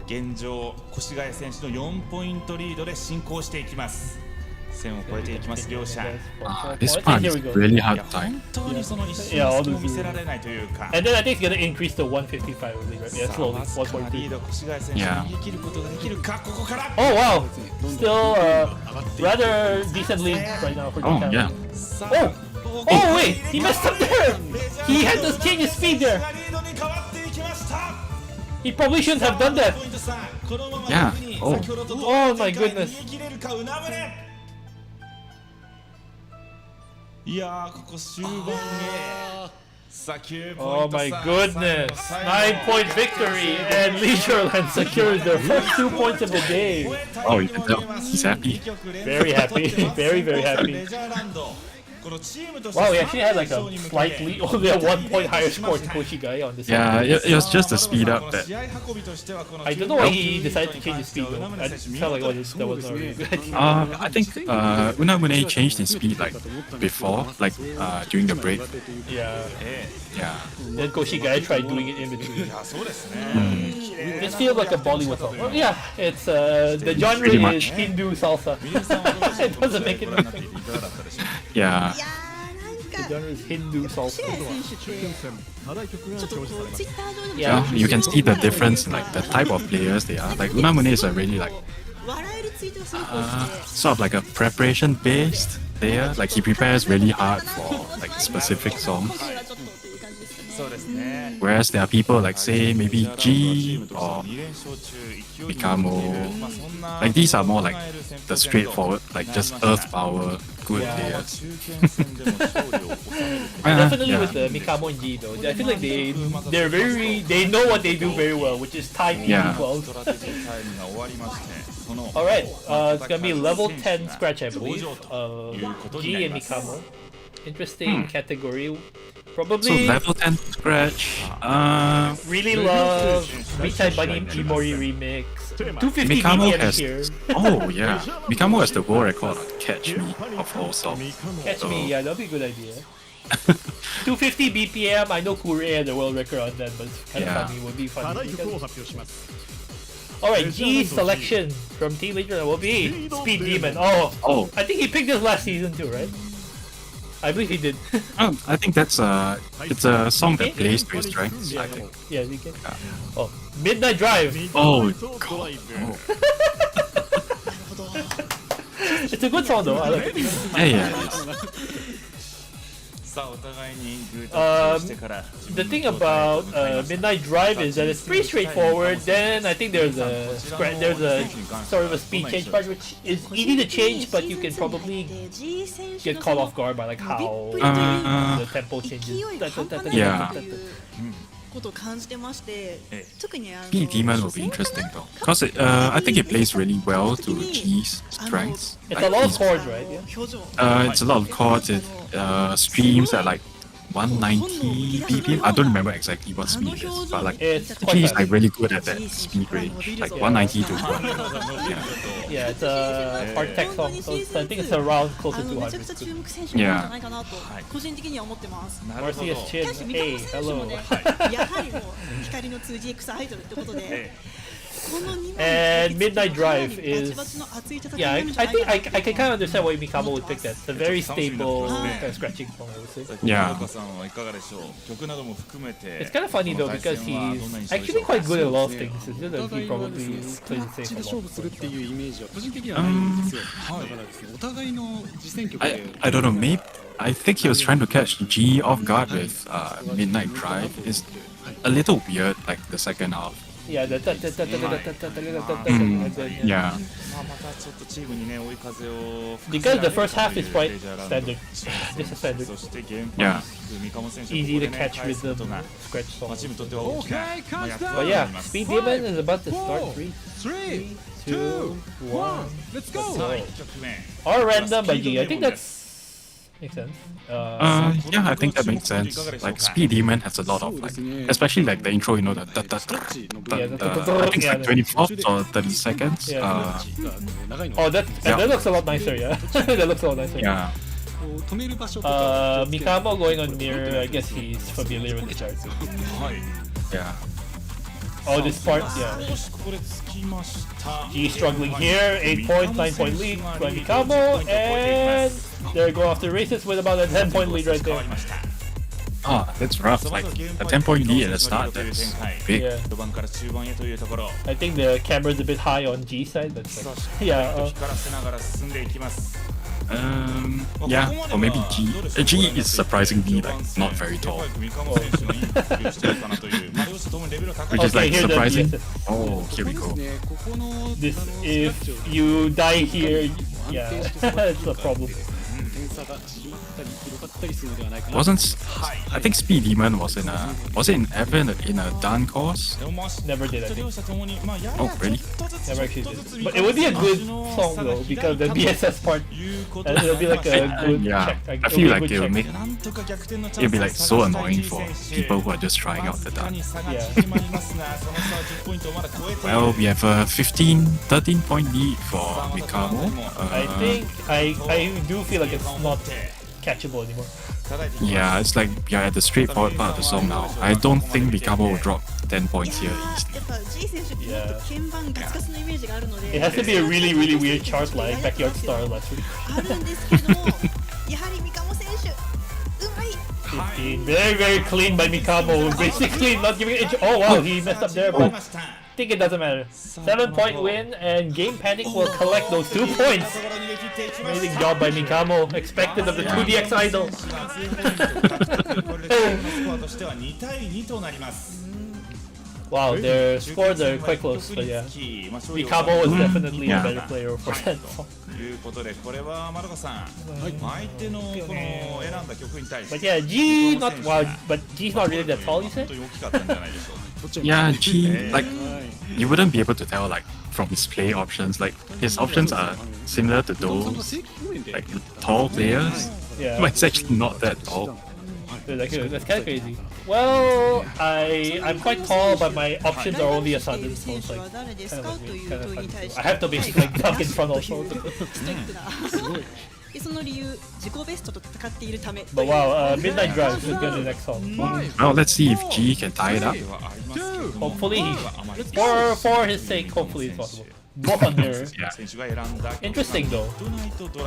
現状越谷選手の4ポイントリードで進行していきます。線を越えていきます両者。This part is really hard time. 本当にその一瞬の隙も見せられないというか。 And then I think it's gonna increase to 155 really, right? Yeah, slowly. リード越谷選手逃げ切ることができるかここから。 Oh wow! Still rather decent lead right now for Oh, Japan. yeah. Oh wait! He messed up there! He had to change his speed there! He probably shouldn't have done that! Yeah. Oh. Oh my goodness! いやーここ終盤へ。Oh my goodness! 9-point victory and Leisureland secures their first 2 points of the day. Oh, you can tell. He's happy. Very happy. Very happy. Wow, he actually had like a slightly only a 1 point higher score than Koshigaya on this. Yeah, it was just the speed up that. I don't know why he decided to change his speed though. I felt like that was not really good. I think Unamune changed his speed like before, like during the break. Yeah. Yeah. Then Koshigaya tried doing it in between. This feels like a Bollywood song. Well, yeah, it's the genre Pretty is much. Hindu salsa. It doesn't make it anything. Yeah. The genre is Hindu salsa. Yeah, you can see the difference in like the type of players they are. Like Unamune is a really like sort of like a preparation based player. Like he prepares really hard for like specific songs. Whereas there are people like say maybe G or MIKAMO. Like these are more like the straightforward, like just earth power good players. Definitely Yeah. with the MIKAMO and G though. I feel like they know what they do very well, which is time Yeah. equals. Alright, it's gonna be level 10 scratch I believe. G and MIKAMO. Interesting category. Probably level 10 scratch. really love Beatmani Mori remix. 250 MIKAMO BPM has. here. Oh yeah, MIKAMO has the world record on Catch Me of all songs. Catch me, yeah, that'd be a good idea. 250 BPM, I know KUREI had the world record on that, but it's kind of Yeah. funny, would be 課 funny. 題曲を発表します Alright, G selection from Team Leader will be Speed Demon. Oh, Oh, I think he picked this last season too, right? I believe he did. I think it's a song that plays to his strengths. I think. Yeah, he can. Oh, Midnight Drive. Oh, ドライブ It's a good song though. I like it. yeah, yeah. It is. さあお互いにグータッチしてから The thing about Midnight Drive is that it's pretty straightforward. Then I think there's a sort of a speed change part which is easy to change, but you can probably get caught off guard by like how the tempo changes. Yeah. ことを感じてまして特にSpeed Demon will be interesting though, because I think it plays really well to G's strengths. It's Like, a lot of he's- chords, right? Yeah. 表情 it's a lot of chords. It streams at like 190 BPM. I don't remember exactly what speed it is, but like It's quite G's fast. like really good at that speed range, like 190 to 200. Yeah. Yeah, it's a hard tech song, so I think it's around closer to めちゃくちゃ 200. 注目選手なんじゃないかなと個人的には思ってます。なるほど Marcius しかし Chin, 三 hey, 笘選手も hello. ね、やはりもう光の 2GX アイドルってことで、この2 And Midnight Drive バチ is バチの熱い戦い yeah. になるんじゃ I ないか think な I can kind of understand why MIKAMO would pick that. It's a very stable kind of scratching song, I would say. Yeah. 岡さんはいかがでしょう曲なども含めて It's kind of funny though because he's actually quite good at a lot of things. It's just that he probably スクラ plays ッ the チ same で a 勝 lot. 負するっていうイメージは個人的にはないんですよ。だからですね、お互いの実践曲で I don't know. Maybe I think he was trying to catch G off guard with Midnight Drive. It's a little weird, like the second half. Yeah, the Yeah. まあまたちょっとチームにね追い風を吹 Because かせられ the る first half is という quite レジャーランド standard. Just a standard. そしてゲーム Yeah. 三鴨選手は Easy こ to こでね catch 返すこ rhythm とが scratch まあチー song. ムにとっては大きな役割 But に yeah, なります Speed Demon is about to start. 3, 3 2, 1. Let's go. さあ1曲目 Or random by G. I think that's makes sense. Yeah, I think that makes sense. Like Speed Demon has a lot of like, especially like the intro, you know, the I think it's like 24 or 30 seconds. Yeah. 長いの Oh, that looks a lot nicer. Yeah, that looks a lot nicer. Yeah. 止める場所とか MIKAMO going on mirror. I guess he's familiar with the chart. はい Yeah. Oh, this part, yeah. 少しここでつきました G struggling here. 8 points, 9 point lead by MIKAMO, and they're going off the races with about a 10 point lead right there. Oh, that's rough. Like a 10-point lead at the start. That's big. Yeah, 序盤から中盤へというところ I think the camera's a bit high on G side, but さあ like, yeah. 光らせながら進んでいきます Yeah, or maybe G. G is surprisingly like not very tall, 三鴨選手のインタビューをしてるかなというまあ両者ともにレベルが高い which is like Okay, here the surprising. DSS. Oh, here we で go. すね、ここの This if you die here, yeah, it's a problem. 点差が広がったり広がったりするのではないかな Wasn't I think Speed Demon was it in ever in a done course? でもまあ Never did, I think. 両者ともにまあやや Oh, really? ちょっとずつ Never actually ちょっとずつ did. But it would be a good song though, because the BSS part, いうこと and で it'll be like a good Yeah, check. I It'll feel be a like good it will check. make なんとか逆転のチャン it'll ス be を like 探 so したい annoying 2 for 選手 people who are just trying out the わずかに done. 差が縮まりますがその差は10ポイントをまだ超えている Well, we have a 13 point lead for MIKAMO. I think I do feel like it's not catchable anymore. Yeah, it's like you're at the straightforward part of the song now. I don't think MIKAMO will drop 10 points here や easily. っぱ G 選手ってもっと鍵盤ガツガツのイメージがあるので It has to be a really weird chart like Backyard Star last week. あるんですけどもやはり三鴨選手うまい Very clean by MIKAMO. Basically not giving it. Oh wow, he messed up there, but I think it doesn't matter. 7-point win, and Game Panic will collect those 2 points. Amazing job by MIKAMO. Expected of the 2DX idol. これでチームのスコアとしては2対2となります Wow, their scores are quite close, but yeah. MIKAMO was definitely a better player for that song. ということでこれは丸川さん相手のこの選んだ曲に対して But yeah, G not wow, but G's not really that tall, you 本 said? 当に大きかったんじゃないでしょうか Yeah, G, like, you wouldn't be able to tell, like, from his play options. Like, his options are similar to those, like, tall players. Yeah. But it's actually not that tall. That's kind of crazy. Well, I'm quite tall, but my options are only a sudden, so it's like kind of funny. I have to be like duck in front also. その理由、自己ベストと戦っているため。 But wow, Midnight Drive is gonna be the next song. Well, let's see if G can tie it up. Hopefully, for his sake, hopefully it's possible. Both on there. Interesting though.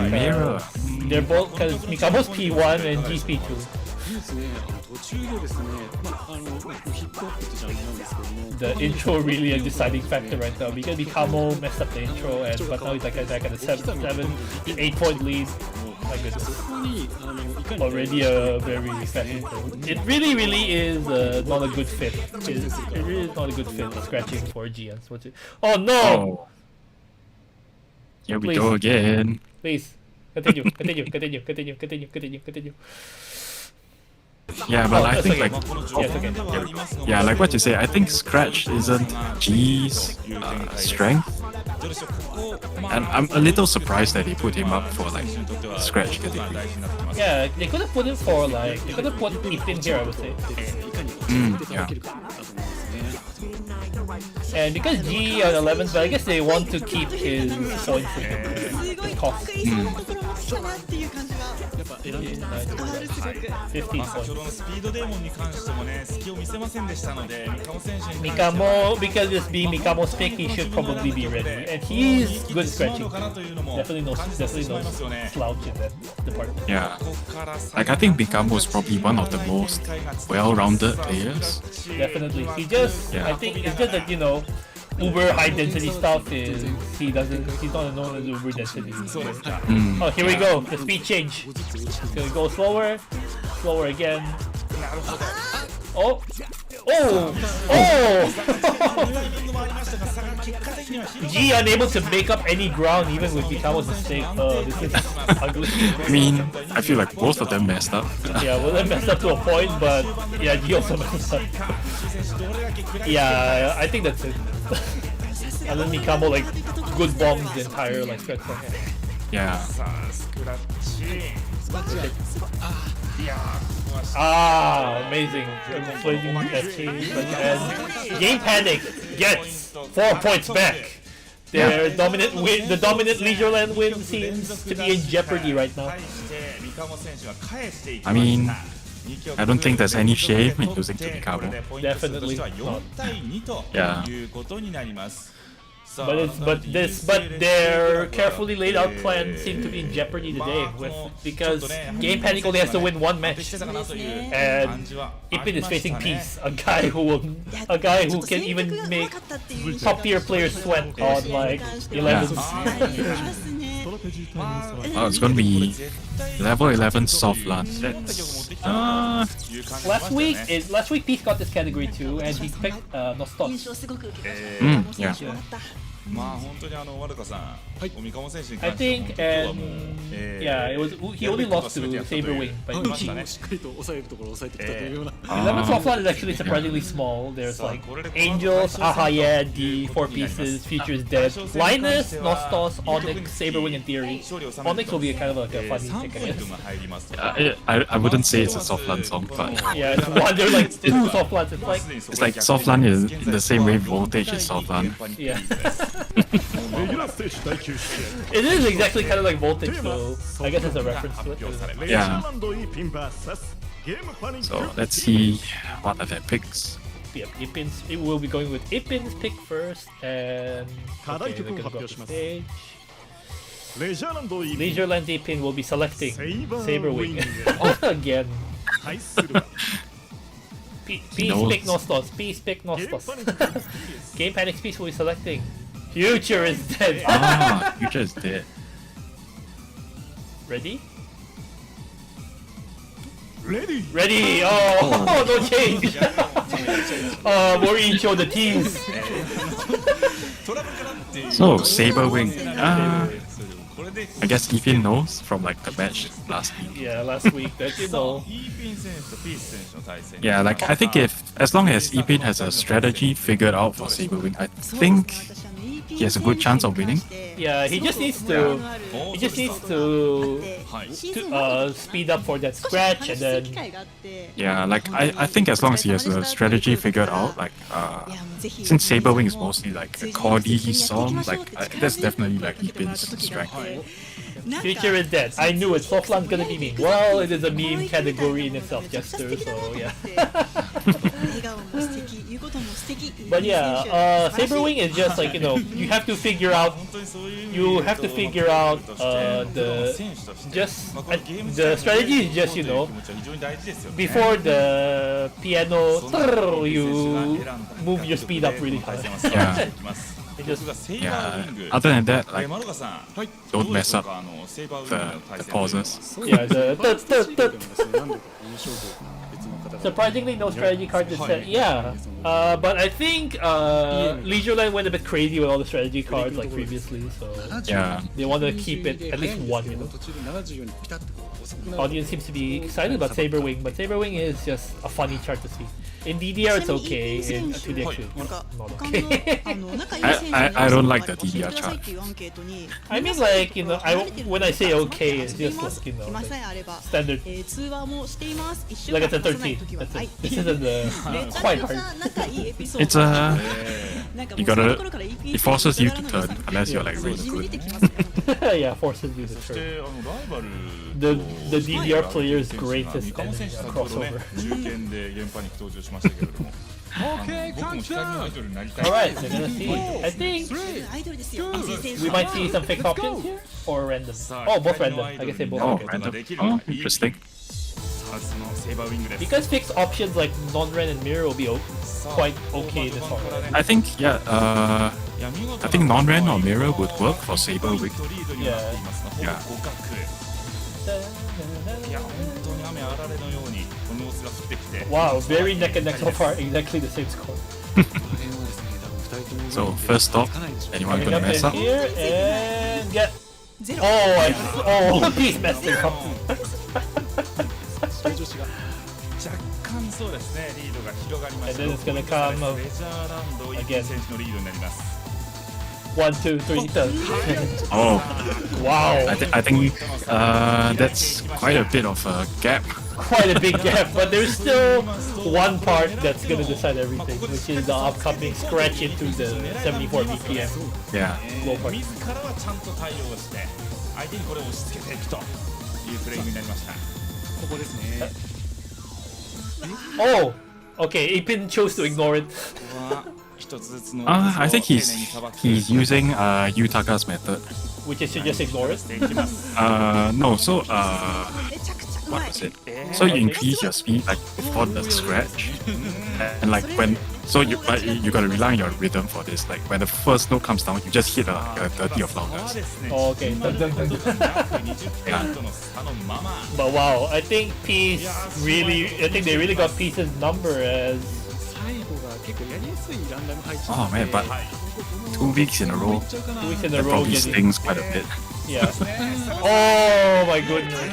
Mirror. They're both because Mikamo's P1 and G's P2. そうですね、途中でですね、ヒップホップってジャンルなんですけども、 The intro really a deciding factor right now because Mikamo messed up the intro, and but now he's like at a 8-point lead. My goodness. Already a very fast intro. It really is not a good fit. It really is not a good fit scratching for G. Oh no! Oh. Here we go again. Please continue. Yeah, but I think like Yes, okay. yeah, like what you say, I think scratch isn't G's strength, and I'm a little surprised that he put him up for like scratch category. Yeah, they could have put him for like they could have put Ipin here, I would say. Yeah. And because G on 11th, but I guess they want to keep his points cost. 15 points. Mikamo, because this being Mikamo's pick, he should probably be ready. And he's good scratching. Definitely no slouch in that department. Yeah. Like I think Mikamo is probably one of the most well-rounded players. Definitely. He just, I think it's just that, you know, uber high density stuff is he's not known as uber density. Oh, here we go, the speed change. It's gonna go slower again. Oh! G unable to make up any ground even with Mikamo's mistake. This is ugly. I mean, I feel like both of them messed up. Yeah, well, they messed up to a point, but yeah, G also messed up. Yeah, I think that's it. And then Mikamo like good bombs the entire like stretch. Yeah. Ah, amazing. Inflating SK. And Game Panic gets 4 points back. Their dominant win, the dominant LEISURELAND win seems to be in jeopardy right now. I mean, I don't think there's any shame in losing to Mikamo. Definitely not. Yeah. But their carefully laid out plan seem to be in jeopardy today because Game Panic only has to win one match, and Ipin is facing Peace, a guy who can even make top tier players sweat on like 11s. Oh, it's gonna be level 11 Soflan. Last week Peace got this category too, and he picked Nostos. Yeah. I think, and yeah, it was he only lost to Saber Wing by 2. 11 Soflan is actually surprisingly small. There's like Angels, Ahaya, D, 4 pieces, Futures Dead, Linus, Nostos, Onyx, Saber Wing, and Theory. Onyx will be a kind of like a funny pick, I guess. I wouldn't say it's a Soflan song, but yeah, it's one. They're like 2 Soflans. it's like Soflan is in the same way Voltage is Soflan. Yeah. It is exactly kind of like Voltage, so I guess it's a reference to it. Yeah. So let's see what are their picks. Yep, it will be going with Ipin's pick first, and okay, they're gonna go up the stage. LEISURELAND Ipin will be selecting Saber Wing again. Peace pick Nostos. Peace pick Nostos. Game Panic Peace will be selecting. Future is dead. Ah, Future is dead. Ready? Ready! Oh, no change! Mori showed the teams. So, Saber Wing. I guess Ipin knows from like the match last week. Yeah, last week that you know. Yeah, like I think as long as Ipin has a strategy figured out for Saber Wing, I think he has a good chance of winning. Yeah, he just needs to speed up for that scratch and then Yeah, like I think as long as he has a strategy figured out, like since Saber Wing is mostly like a Cordy song, like that's definitely like Ipin's strength. Future is dead. I knew it. Soflan's gonna be meme. Well, it is a meme category in itself, Jester. So yeah. But yeah, Saber Wing is just like, you know, you have to figure out the strategy is just, you know, before the piano you move your speed up really high. Yeah. Yeah. Other than that, like don't mess up the pauses. Yeah, surprisingly, no strategy cards instead. Yeah, but I think LEISURELAND went a bit crazy with all the strategy cards like previously, so Yeah. they want to keep it at least one. You know, audience seems to be excited about Saber Wing, but Saber Wing is just a funny chart to see. In DDR, it's okay. In 2DX, it's not okay. I don't like the DDR chart. I mean, like, you know, when I say okay, it's just like, you know, like standard. Like it's a 13. That's it. This isn't quite hard. It's it forces you to turn unless you're like really good. Yeah, forces you to turn. The DDR player's greatest enemy, crossover. Alright, so gonna see. I think we might see some fake options here or random. Oh, both random. I guess they both Oh, random. random. Oh, interesting. Because fixed options like non-ren and mirror will be quite okay this one. I think I think non-ren or mirror would work for Saber Wing. Yeah. Yeah. Wow, very neck and neck so far, exactly the same score. So first stop, anyone Coming gonna up mess in up? here and get. Oh, he's messed it up. And then it's gonna come again. 1, 2, 3, turn. Oh, Wow, I think that's quite a bit of a gap. quite a big gap, but there's still one part that's gonna decide everything, which is the upcoming scratch into the 74 BPM. Yeah. Low part. Oh, okay. Ipin chose to ignore it. I think he's using Yutaga's method. Which is to just ignore it. No, so what was it? So you increase your speed like before the scratch, and like when you gotta rely on your rhythm for this. Like when the first note comes down, you just hit a 30 of loudness. Oh, okay. Yeah. But wow, I think they really got Peace's number as. Oh man, but 2 weeks in a row, 2 weeks in a that row. probably stings quite a bit. Yeah. Oh my goodness.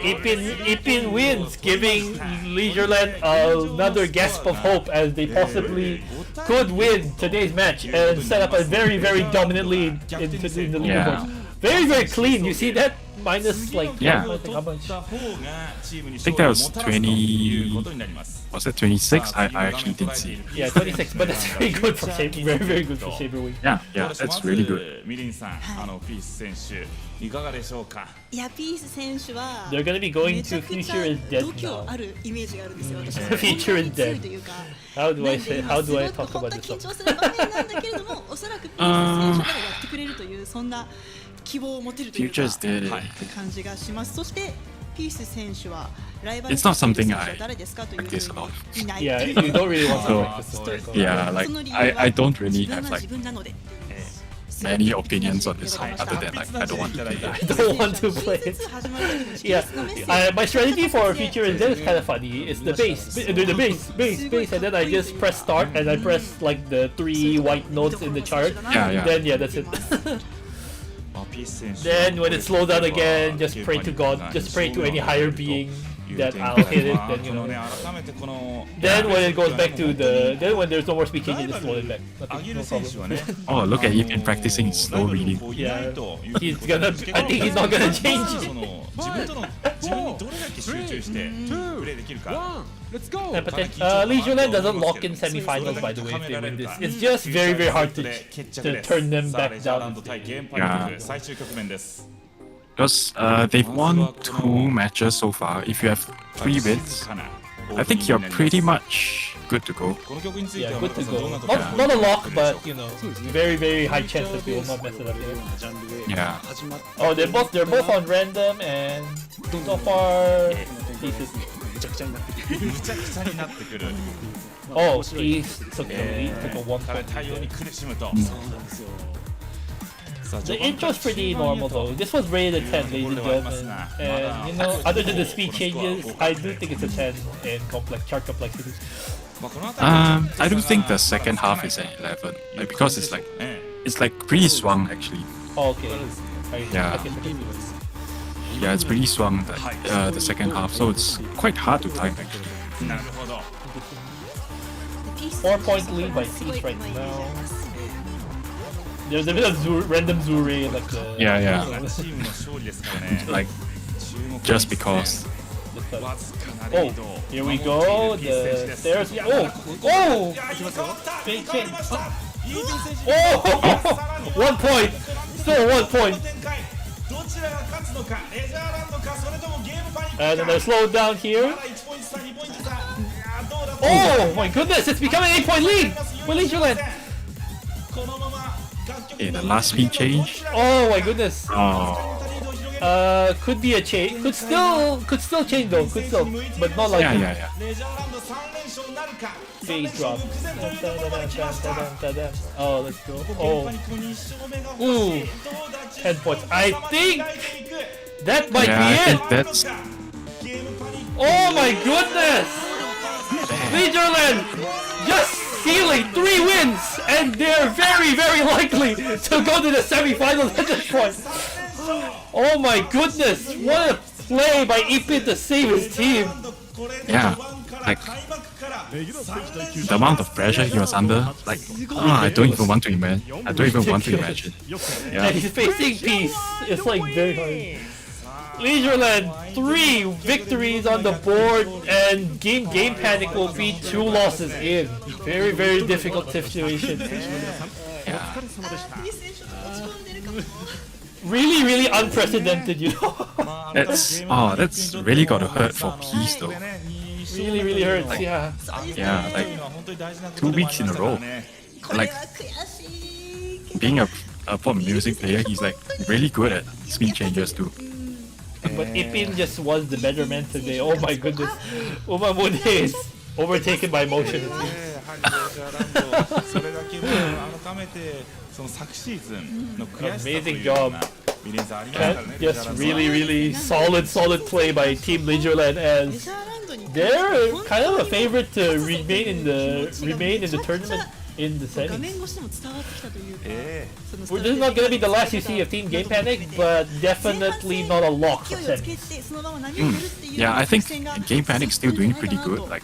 Ipin wins, giving LEISURELAND another gasp of hope as they possibly could win today's match and set up a very, very dominant lead in the leaderboard. Yeah. Very, very clean. You see that? Minus like Yeah. I think how much? I think that was 20. Was that 26? I actually didn't see. Yeah, 26. But that's very good for Saber. Very, very good for Saber Wing. Yeah, that's really good. いかがでしょうか。いや、ピース選手は They're gonna be going めち to ゃくち Future ゃ is Dead 度胸 now. あるイメージがあるんですよ。私 Future is 強い Dead. というか。 How do I say? なんで How do I すご talk く本 about 当 this? 緊張する場面なんだけれども、おそらくピース選手ならやってくれるというそんな希望を持てるというか Future's dead. 感じがします。そしてピース選手はライバル It's not something 選手は誰ですかという like this a lot. いない。 Yeah, you don't really want to So, like this one. Yeah, like I don't really 自分 have は like 自分なので。 many opinions on this song other than like I don't want to play I it. don't want to play it. Yeah, my strategy for Future is Dead is kind of funny. It's the bass, bass, and then I just press start and I press like the 3 white notes in the chart. Yeah. Then yeah, that's it. Then when it slows down again, just pray to God, just pray to any higher being that I'll hit it, then you know. Then when it goes back to the, then when there's no more speaking, you just slow it back. Nothing, no problem. Oh, look at Ipin practicing slow reading. Yeah, he's gonna. I think he's not gonna change. Let's go. LEISURELAND doesn't lock in semifinals, by the way, if they win this. It's just very, very hard to turn them back down. Yeah. Because they've won 2 matches so far. If you have 3 wins, I think you're pretty much good to go. Yeah, good to go. Not a lock, but you know, very, very high chance that they will not mess it up there. Yeah. Oh, they're both on random, and so far, decent. Oh, he took the lead, took a 1 point. The intro's pretty normal though. This was rated a 10, ladies and gentlemen. And you know, other than the speed changes, I do think it's a 10 in chart complexity. I do think the second half is an 11, like, because it's like pretty swung actually. Oh, okay. Yeah. Yeah, it's pretty swung the second half, so it's quite hard to time actually. 4-point lead by Peace right now. There's a bit of random Zure, like the... Yeah. Like, just because. Oh, here we go. The stairs. Oh! Big change. Oh! 1 point. Still 1 point. And then they're slowed down here. Oh my goodness! It's becoming an 8-point lead. Will LEISURELAND? Okay, the last speed change. Oh my goodness. Oh. Could be a change. Could still change though. Could still, but not like. Yeah. Phase drop. Oh, let's go. Oh. Ooh. 10 points. I think that might Yeah, I be think it. that's. Oh my goodness. LEISURELAND just sealing 3 wins, and they're very, very likely to go to the semifinals at this point. Oh my goodness! What a play by Ipin to save his team. Yeah, like the amount of pressure he was under, like I don't even want to imagine. Yeah. And he's facing Peace. It's like very hard. LEISURELAND, 3 victories on the board, and game panic will be 2 losses in. Very, very difficult situation. Yeah. Really, really unprecedented, you know. That's really gotta hurt for Peace though. Really, really hurts. Yeah. Yeah, like 2 weeks in a row. Like being a pop music player, he's like really good at speed changes too. But Ipin just was the better man today. Oh my goodness. Umamude is overtaken by emotion. Amazing job. Just really, really solid play by Team LEISURELAND, as they're kind of a favorite to remain in the tournament in the semis. Well, this is not going to be the last you see of Team Game Panic, but definitely not a lock for semis. Yeah, I think Game Panic's still doing pretty good. Like,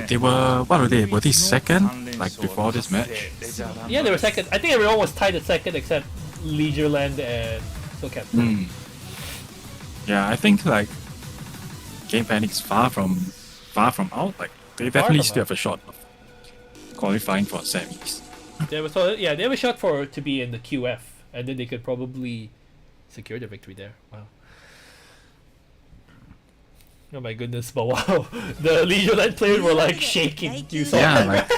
they were, what were they? Were they second? Like before this match? Yeah, they were second. I think everyone was tied at second except LEISURELAND and SoCap. Yeah, I think like Game Panic's far from out. Like they definitely still have a shot of qualifying for semis. They have a shot to be in the QF, and then they could probably secure the victory there. Wow. Oh my goodness, but wow, the LEISURELAND players were like shaking. You saw that? Like,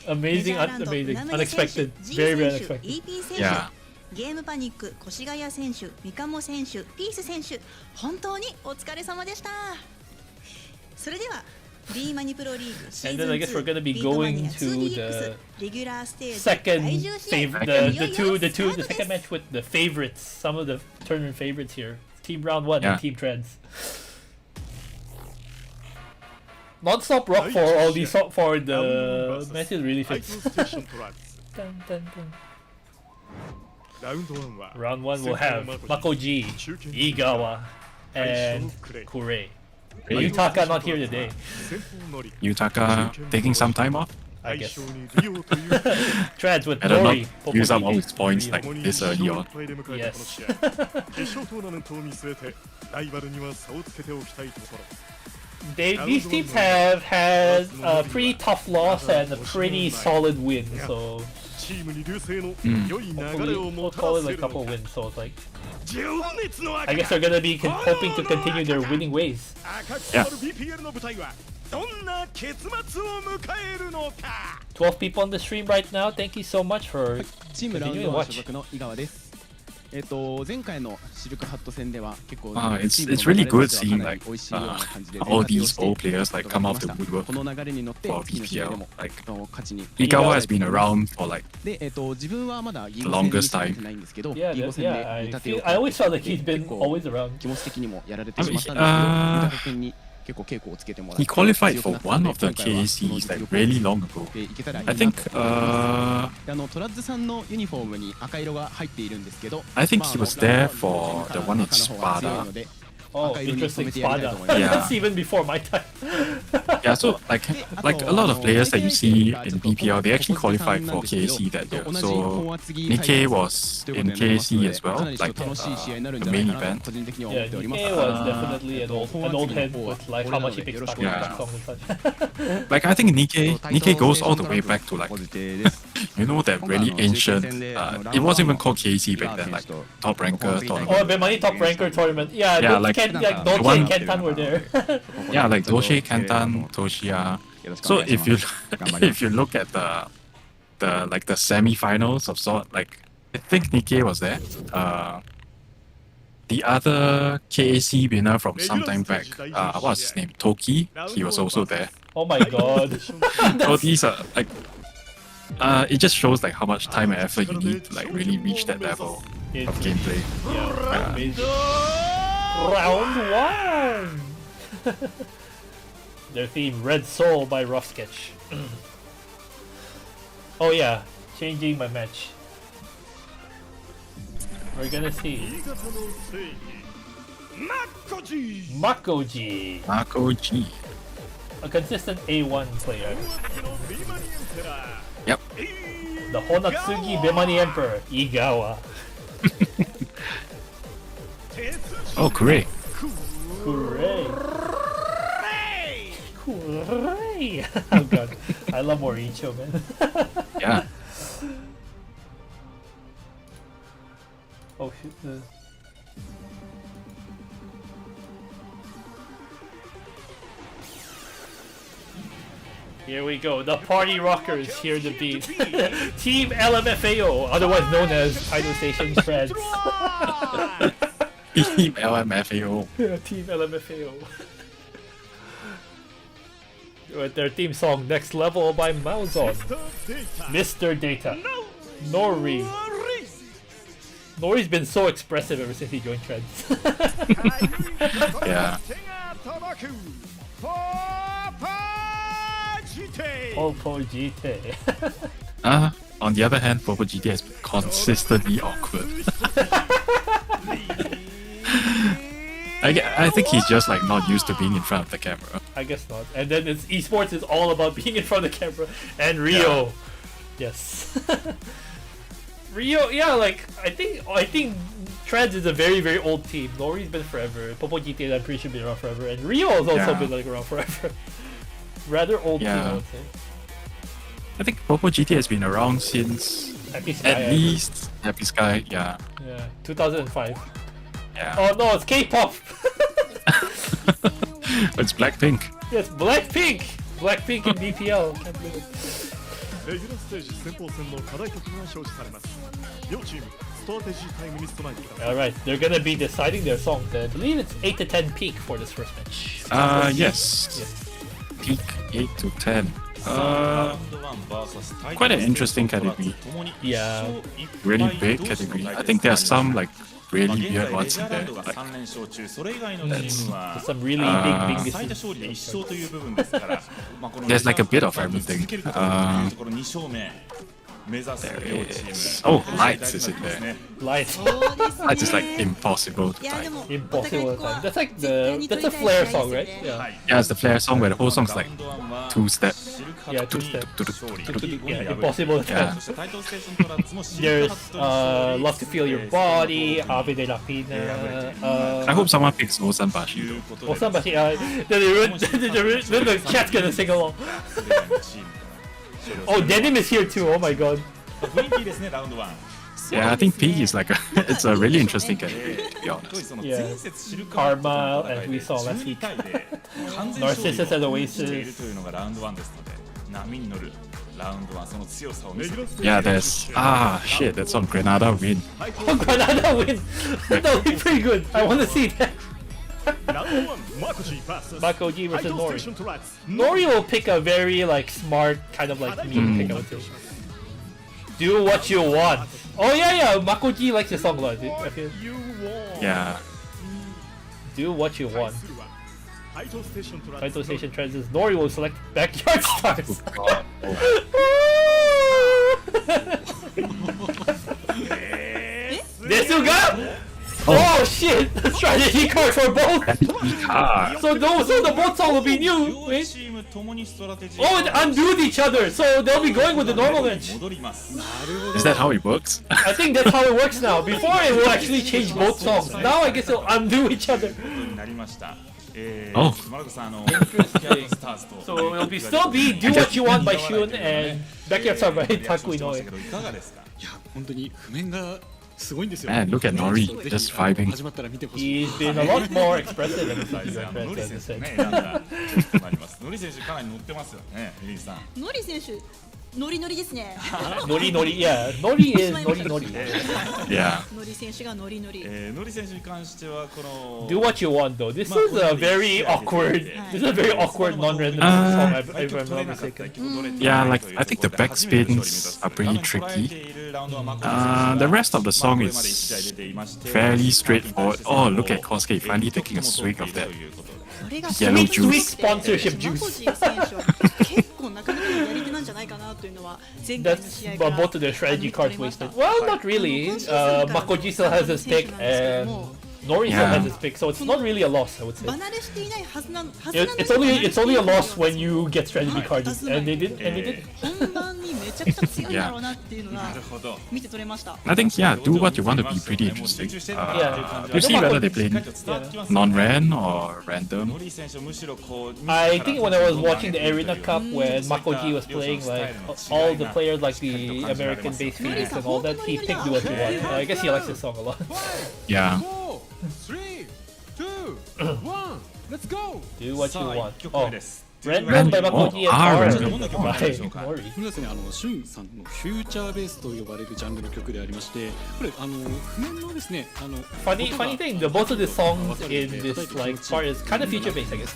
amazing, unexpected, very, very unexpected. Yeah. ゲームパニック越谷選手、MIKAMO選手、ピース選手、本当にお疲れ様でした。それでは BEMANI Pro League And then I guess we're gonna be going to the レギュラーステージ second the second match with the favorites, some of the tournament favorites here. Team Round 1 and Team TRADZ. Non-stop rock for all these for the matches really fits. Dun, dun, dun. Round 1 will have MAKO-G, Iigawa, and KUREI. Yutaka not here today. Yutaka taking some time off. I guess. TRADZ with Better not NORI. use up all his points like this early on. Yes. These teams have had a pretty tough loss and a pretty solid win, so hopefully we'll call it like a couple wins. So it's like, I guess they're gonna be hoping to continue their winning ways. Yeah. 12 people on the stream right now. Thank you so much for チームラウン continuing ド to ワン watch. 所属の井川です。前回のシルクハット戦では結構 It's really good seeing like all these old players like come off the woodwork この流れに乗って for 次の試合で BPL. も Like 勝ちに Ikawa has been around for like で自分はまだギ the ーゴ戦に longest 出 time. てないんですけど、 Yeah, ギーゴ戦で I 見立てを I always felt like he's 結 been 構 always around. 気持ち的にもやられてしまったんですけど、見立て戦に結構稽古をつけてもらって he qualified 強くな for ったの one で of the 今回はその KACs 実 like 力を really long ago. いけたらいいな I と think トラッズさんのユニフォームに赤色が入っているんですけど、 I think he was there for the one in Spada. Oh, 赤色に染 interesting めてやりたい Spada. と思います。 Yeah. That's even before my time. Yeah, so like a lot of players that you see in BPL, they actually qualified for KAC that year. So Nikkei was in KAC as well, like the main event. Yeah, Nikkei was definitely an old head with like how much he picks back Yeah. that song and such. Like I think Nikkei goes all the way back to like you know that really ancient. It wasn't even called KAC back then, like top ranker tournament. Oh, BEMANI top ranker tournament. Yeah, Yeah, like like Dolce one- and Kentan were there. Yeah, like Doshi, Kantan, Toshiya. So if you look at the like the semi-finals of sort, like I think Nikkei was there. The other KAC winner from some time back, what's his name? Toki. He was also there. Oh my god. So these are like, it just shows like how much time and effort you need to like really reach that level of gameplay. Yeah, amazing. Round 1! Their theme, Red Soul by Rough Sketch. Oh yeah, changing my match. We're gonna see MAKO-G, MAKO-G. a consistent A1 player. Yep. The Honatsugi BEMANI Emperor, Iigawa. Oh, KUREI. KUREI. KUREI. Oh god, I love Moricho, man. Yeah. Oh shoot. Here we go, the party rockers here to beat Team LMFAO, otherwise known as Taito Station TRADZ. Team LMFAO. Yeah, Team LMFAO. With their theme song Next Level by Malzon. Mr. Data. NORI. NORI's been so expressive ever since he joined TRADZ. Yeah. PPJT. On the other hand, PPJT has been consistently awkward. I think he's just like not used to being in front of the camera. I guess not. And then it's esports is all about being in front of the camera. And RIOO. Yes. RIOO, yeah, like I think TRADZ is a very, very old team. NORI's been forever. PPJT, I'm pretty sure, been around forever. And RIOO has also been like around forever. Rather old team, I would say. I think PPJT has been around since Happy Sky, at least Happy Sky, yeah. Yeah, 2005. Yeah. Oh no, it's K-pop! It's Blackpink. Yes, Blackpink! Blackpink in BPL. Can't believe it. Alright, they're gonna be deciding their songs. I believe it's 8 to 10 peak for this first match. Yes. Peak 8 to 10. Quite an interesting category. Yeah. Really big category. I think there are some like really weird ones in there. Like, Some really big decisions. there's like a bit of everything. 目指す There 両 it チーム is. Oh, lights is in there. Light. そうですね Lights is like impossible to いやで type. も Impossible お互いここは time. That's like 絶対 the に that's 取 a りたい flare 試合 song, で right? すね Yeah. Yeah, it's the flare song where the whole song's like 2 step. Yeah, two step. Yeah, Yeah, impossible to Yeah. time. There's love to feel your body, Ave de la Pina. I hope someone picks Osanbashi. Or somebody. Then the cat's gonna sing along. Oh, Denim is here too. Oh my god. 雰囲気いいですねラウンド1 Yeah, I think P is like it's a really interesting category, to be honest. Yeah. Karma, as we saw last week. Narcissus and Oasis. というのがラウンド1ですので波に乗るラウンド1その強さを見せて Yeah, there's shit, that's on Grenada win. Oh, Granada win. That would be pretty good. I want to see that. ラウンド1マコG vs MAKO-G versus Taito NORI. Station TRADZ Nori will pick a very like smart kind of like meme pick, I would say. Do what you want. Oh yeah, MAKO-G likes the song a lot. I feel. You won Yeah. Do what you want. タイトステーションTRADZ Taito Station TRADZ. Nori will select backyard stars. God. Desu ga? Oh shit! Strategy card for both. Ah, So the both song will be 両 new. Wait. チームともにストラテジー Oh, and undo each other. So they'll be going with the normal match. 戻ります is that how it works? I think that's how it works now. Before it will actually change both songs. Now I guess it'll undo each other. ことになりましたおマルコさんスキャリスターズと So it'll be still be Do What You Want by Shun and Backyard Star by リアクシ Taku ョンしてまし Inoue. たけどいかがですかいや本当に譜面がすごいんですよ。 Man, look at Nori, ぜひ just vibing. 始まったら見てほしい。 He's been a lot more expressive ever since he ノ went リ red, 選 as 手 I ね said. 選んだとなりますノリ選手かなり乗ってますよねリリーさんノリ選手ノリノリですね Nori Nori, yeah. Nori is Nori Nori. Yeah. ノリ選手がノリノリノリ選手に関してはこの Do What You Want though. This is a very awkward. This is a very awkward non-random song if I'm not mistaken. Yeah, like I think the backspins are pretty tricky. The rest of the song is fairly straightforward. Oh, look at Kosuke finally taking a swig of that それが yellow Sweet juice. sponsorship マコ juice. ジ選手は結構なかなかのやり手なんじゃないかなというのは前回の That's 試合から both of their strategy cards wasted. Well, not really. MAKO-G still has his pick and Nori still Yeah. has his pick, so it's not really a loss, I would say. 離れしていないはずなんはず It, なんだ it's only a loss when you get strategy cards, and they did. 本番にめちゃくちゃ強いんだろうなっていうのがなるほど見て取れました I think yeah, do what you want to be pretty interesting. You see whether they play non-ran or random. ノリ選手むしろこう I think when I was watching the Arena Cup when MAKO-G was playing, like all the players, like the American-based Phoenix and all that, he picked Do What You Want. I guess he likes this song a lot. Yeah. 3 2 1 Let's go Do What You さあ Want. 1曲 Oh, 目です Random by MAKO-G and R Random. by これは Nori. ですねシュンさんのフューチャーベースと呼ばれるジャンルの曲でありましてこれ譜面のですねFunny thing, the both of the songs in this like part is kind of future-based, I guess.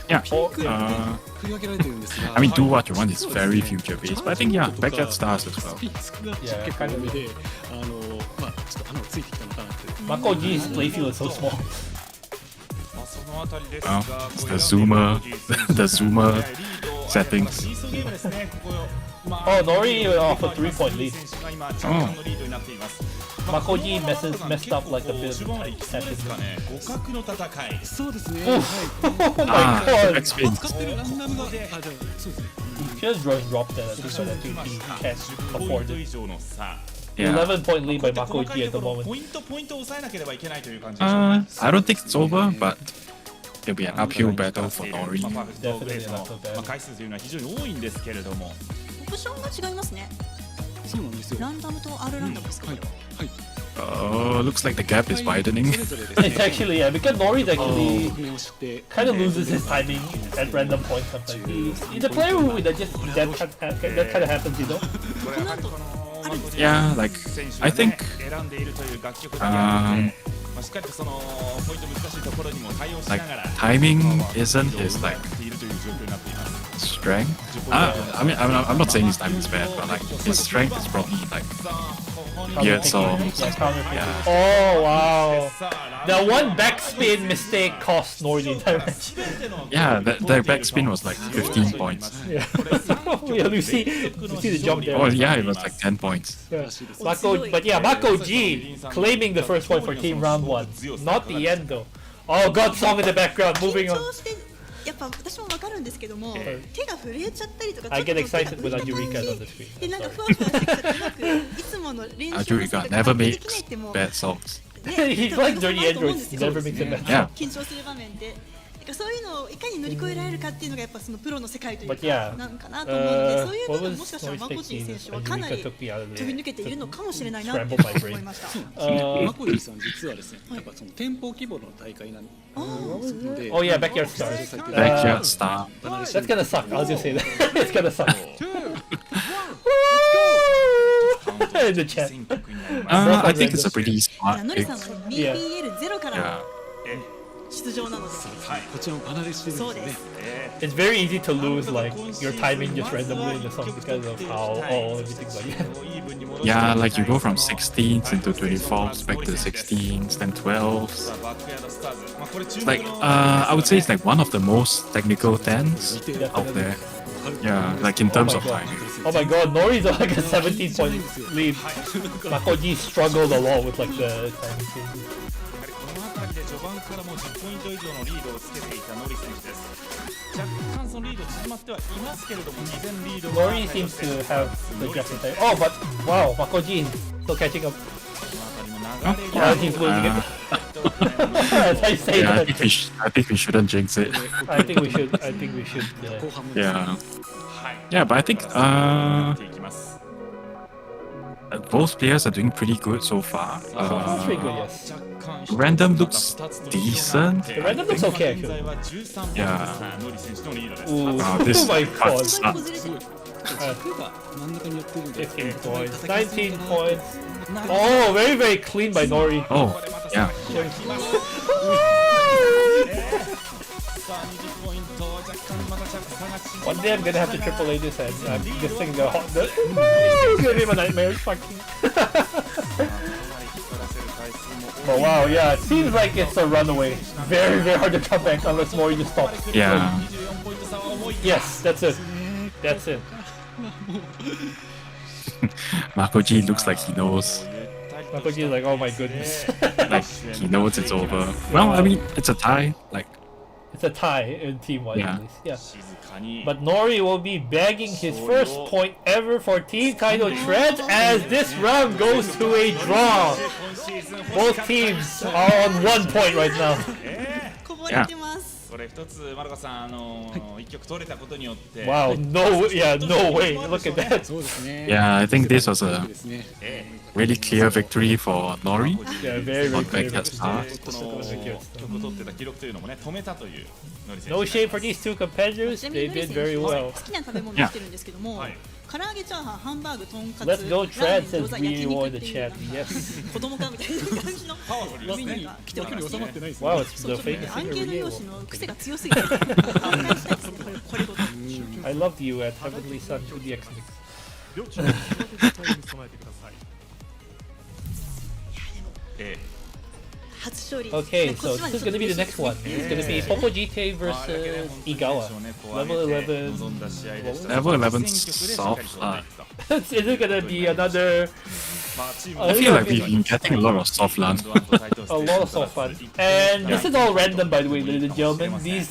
Yeah. 振り分けられてるんですが I mean, do what you want is very future-based, but I think yeah, Backyard Stars as well. スピン少なく結構多めでまあちょっと穴をついてきたのかなって MAKO-G's playfield is so small. まあそのあたりです Oh, が it's the zoomer, the zoomer settings. リードゲームですねここ Oh, Nori off a 3-point lead. 選手が今若干のリードになっています MAKO-G messed up like a bit of 序盤は力戦ですかね互角の戦いそうですね Oh はい Ah, my god! backspins. 使ってるランダムがじゃあそうですね She just dropped that. I think so that he can't ポイン afford ト it. 以上の差 Yeah. 11-point lead by 細かい MAKO-G at と the ころ moment. ポイントを抑えなければいけないという感じでしょうか I don't think it's over, but it'll be an uphill battle for Nori. パーフェクトベースの回数というのは非常に多いんですけれどもオプションが違いますねそうなんですよランダムと R ランダムですかこれははい Oh, looks like the gap is widening. それぞれですね It's actually, yeah, because Nori's actually 譜面を知って kind of loses his timing at random points sometimes. He's a player who that kind of happens, you know? これやはりこの Yeah, like I think 選んでいるという楽曲だけあってまあしっかりとそのポイント難しいところにも対応しな like がら timing isn't his like いるという状況になっています strength. I mean, I'm not saying his timing is bad, but like his strength is probably like weird songs. Yeah, counter pick. Yeah. Oh wow! The one backspin mistake cost NORI the entire match. Yeah, the backspin was like 15 points. Yeah. Yeah, you see the jump there. Oh yeah, it was like 10 points. Yeah. MAKO-G claiming the first point for team round 1. Not the end though. Oh god, song in the background, moving on. やっぱ私もわかるんですけども、手が震えちゃったりとか、 I get excited with Ajurika on the screen. でなんかふわふわしてきちゃってうまくいつもの練習の Ajurika never makes bad songs. He's like dirty androids, he never makes a match. Yeah. 緊張する場面で、なんかそういうのをいかに乗り越えられるかっていうのがやっぱそのプロの世界という But か yeah, なんかなと思うので、そういう部 what 分 was もしかしたら Nori's マコジー選手は technique? かなり Ajurika took me out of 飛び抜 there. けているのかもしれないなって Scrambled my 思 brain. いました。マコジーさん実はですね、やっぱその店舗規模の大会なので、 Oh yeah, backyard stars. Backyard star. That's gonna suck, I'll just say that. It's gonna suck. In the chat. I think it's a pretty いや smart ノリ pick. さんは BPL0 から Yeah. 出場なので、こちらも離れしてるんそうでですす。 It's very easy to lose like your timing just randomly in the song because of how everything's like Yeah, like you go from 16s into 24s, back to 16s, then 12s. Like, I would say it's like one of the most technical 10s out there. Yeah, like in terms of timing. Oh my god, Nori's on like a 17-point lead. MAKO-G struggled a lot with like the timing changes. この辺りで序盤からもう10ポイント以上のリードをつけていたノリ選手です。若干そのリード縮まってはいますけれども、事前リード Nori seems to have the just in time. Oh, but wow, MAKO-G is still catching up. Yeah, he's losing it. As I say Yeah, I that, think we shouldn't jinx it. I think we should. Yeah. Yeah, but I think both players are doing pretty good so far. That's pretty good, yes. Random looks decent. The random looks okay actually. Yeah. Ooh, This oh my god. sucks. 真ん中に寄ってるんで、 15 points, 19 points. Oh, very, very clean by Nori. Oh, yeah. One day I'm gonna have to triple A this and this thing it's gonna be my nightmare. Fucking. Oh wow, yeah, it seems like it's a runaway. Very, very hard to come back unless Nori just stops. Yeah. Yes, that's it. That's it. MAKO-G looks like he knows. MAKO-G is like, oh my goodness. Like, he knows it's over. Well, I mean, it's a tie. Like, It's a tie in team-wise Yeah. at least. Yeah. But Nori will be bagging his first point ever for Team Taito TRADZ as this round goes to a draw. Both teams are on 1 point right now. こぼれてます。これ一つマルコさん一曲取れたことによって Wow, no way. Look at that. そうですね。 yeah, I think this was a ですね。 really clear victory for NORI. Yeah, very, very On clear. backyard star. この曲を取ってた記録というのもね止めたというノリ選手 No shame for these two competitors. ちなみに They ノリ did 選 very 手 well. 好きな食べ物をしてるんですけども、唐揚げチャーハン、ハンバーグ、とんかつ、 Let's go ラーメン、 TRADZ 餃 says 子、焼 RIOO 肉 in っ the ていう chat. Yes. 子供かみたいな感じのメニューが来ておりますね。収まってないですね。 Wow, it's そ the うちょっとね famous アンケート singer 用 RIOO. 紙の癖が強すぎて、挽回したいですね。これごと。 I loved you at Heavenly Sun 2DX Mix. 両チームのタイムに備えてください。初勝利。 Okay, so this is gonna be the next one. It's gonna be PPJT versus Igawa. Level 11. Level 11 Soflan. Is it gonna be another? I feel like we've been getting a lot of Soflan. A lot of Soflan. And this is all random, by the way, ladies and gentlemen. These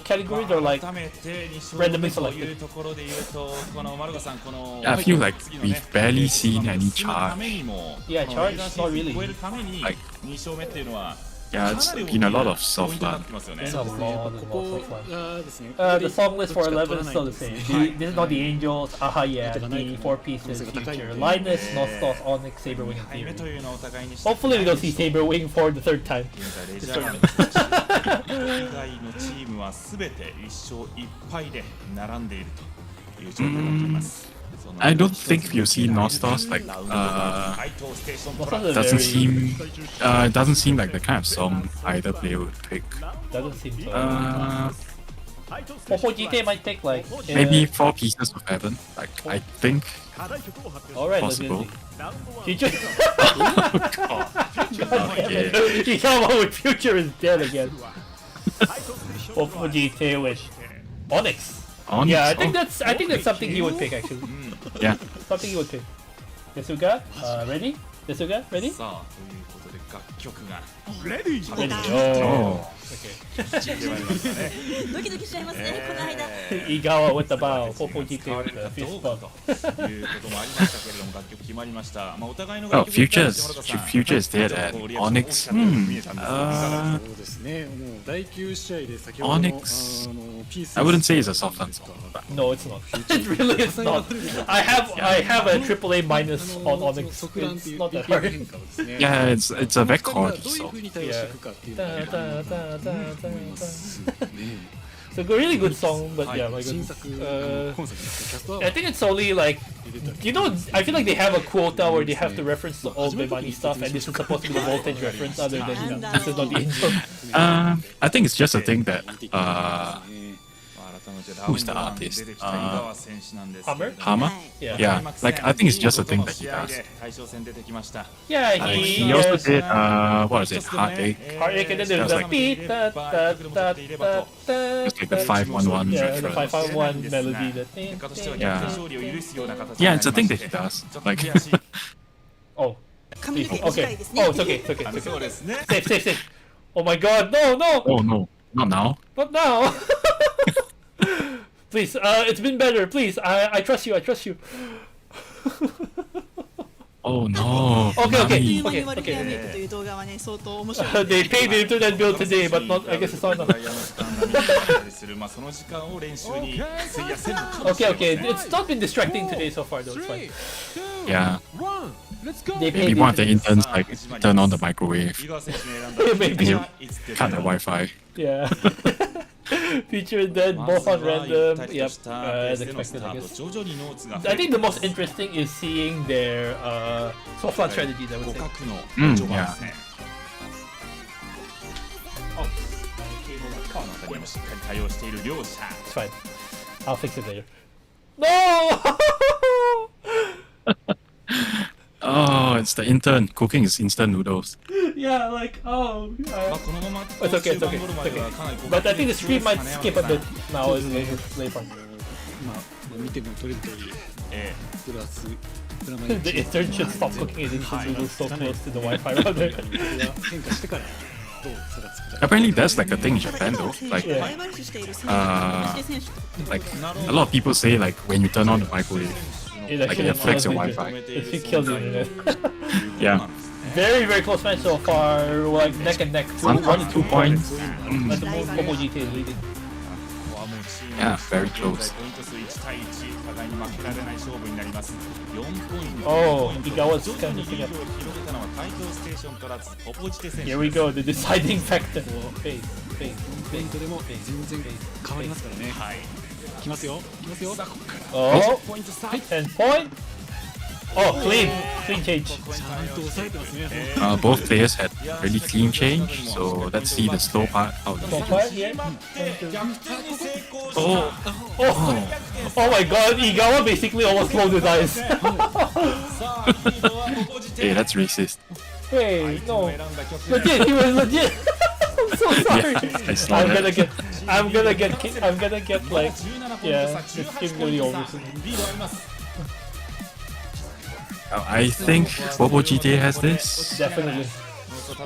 categories are like randomly selected. I feel like we've barely seen any charge. Yeah, charge? Not really. Like, yeah, it's been a lot of Soflan. There's a lot of Soflan. がですね。 The song list for 11 is still the same. This is not the Angels, Aha yeah, the 4 pieces, Future, Linus, Nostos, Onyx, Saberwing, and Theory. Hopefully we don't see Saberwing for the third time. 以外のチームはすべて1勝1敗で並んでいるという状況になっています。 I don't think you see Nostos like doesn't seem like the kind of song either player would pick. Doesn't seem so. PPJT might take like Maybe 4 pieces of heaven. Like I think. Alright, let's Possible. see. Future. Okay. He came out with Future is dead again. PPJT with Onyx. Onyx. Yeah, I think that's something he would pick actually. Yeah. Something he would pick. Desuga, ready? Desuga, ready? さあということで楽曲が Ready. Oh. Okay. ドキドキしちゃいますねこの間 Igawa with the bow. PPJT 使われ with る the か fist どう bump. かということもありましたけれども楽曲決まりましたまあお互いの Oh, 楽曲に対 Future して is 村田さん Future is dead at リアクション大き Onyx. かったように見えたんですが そうですね。もう第9試合で先ほどの Onyx. ピース I wouldn't say it's a Soflan song, but No, it's not. It really is not. I have a AAA minus on Onyx. ソフランっ It's ていう not that BPM hard. 変化をですね yeah, it's a vec chord. どういう So 風に対応していくかっていうのが Da, da, da, da, 思い da, ま da. すね。 It's a really good song, but yeah, my 新 goodness. 作 Uh, 今作ですねキャストアワ I ー think it's only like, you know, I feel like they have a quota where they have to reference the old BEMANI stuff, and this is supposed to be the voltage reference, other than this is not the intro. I think it's just a thing that ドですね Who's the artist? 出てきた井川選手なんですけれども Hammer. Yeah. Yeah, like I think it's just a thing that he 試合 does. で対象戦出てきました Yeah, He he also has did what is it? Heartache. Heartache, and then there's the beat, da, da, da, da, da, It's like the 511 yeah, the reference. 551 melody. That結果としては Yeah. 逆転勝利を許すような形 Yeah, に it's a なり thing ま that し he て does. ちょっと Like 悔しい Oh, 髪の please. 毛短 Okay. いですね Oh, it's okay. It's okay. あ It's そう okay. ですね Safe, safe, safe. Oh my God! No, no, oh no, not now. not now. Please, it's been better. Please, I trust you. I trust you. Oh no. Okay, okay. 言う間に割り切られるという動画はね相当面白い They paid the internet bill today, but not. I guess it's not ダ enough. イヤのスタンダードになったりするまあその時間を練習に費やせるのかもし Okay, れません okay. It's not been distracting today so far, though. It's fine. Yeah. They Maybe paid one of the the interns like turn on the microwave 井川選手の選んだ Maybe. cut the Wi-Fi. Yeah. Feature and then ま both ず on はゆった random. りと Yep. したペー As スでのス expected, タ I ート guess. 徐々にノーツが I think the most interesting is seeing their Soflan strategies. I would 互 say. 角の Mm, 序盤ですね Oh, この辺りもしっかり対応している両者 it's fine. I'll fix it later. No! Oh, it's the intern cooking his instant noodles. Yeah, like, oh. まあこのまま It's okay, it's 中 okay, 盤頃 it's まで okay. はかなり But I think the stream might skip a bit now as later on. まあ見ても取れる通りえプラスプラマイ The intern should stop cooking his instant noodles so close to the Wi-Fi router. 変化してからどう差がつくか Apparently, that's like a thing in ただ Japan 井 though. 川選 Like, 手とライバル視している選手として選手と like a lot of people say like when you turn on the microwave, It like actually it affects your kills the Wi-Fi. internet. It kills the internet. Yeah. Very, very close match so far. Like neck and neck. 2 points. At the moment, PPJT is leading. ここはもうチーム Yeah, の very close. ポイント数1対1互いに負けられない勝負になります4ポイント Oh, 4ポイン Igawa's ト徐々に kind リ of ードを広げたのはタイトステーションからポポジテ選手 Here we go, the deciding factor. Face, face, ポイントでも全然変わりますからねはいきますよきますよ Oh, ポイント差 10 point. Oh, clean change. ちゃんと抑えてますね Both players had really clean change, so let's see the slow part out. So far, yeah. 逆転に成功 Oh, した Oh my god, Igawa basically almost closed his eyes. さあリードはポポジテ hey, that's racist. Wait, の no. 選んだ曲 Legit, he was legit. I'm so sorry. I saw I'm gonna that. get like, 17ポイント yeah, 差 this 18 game's ポイ gonna ン be ト over 差 soon. リードあります I think PPJT has this. Definitely.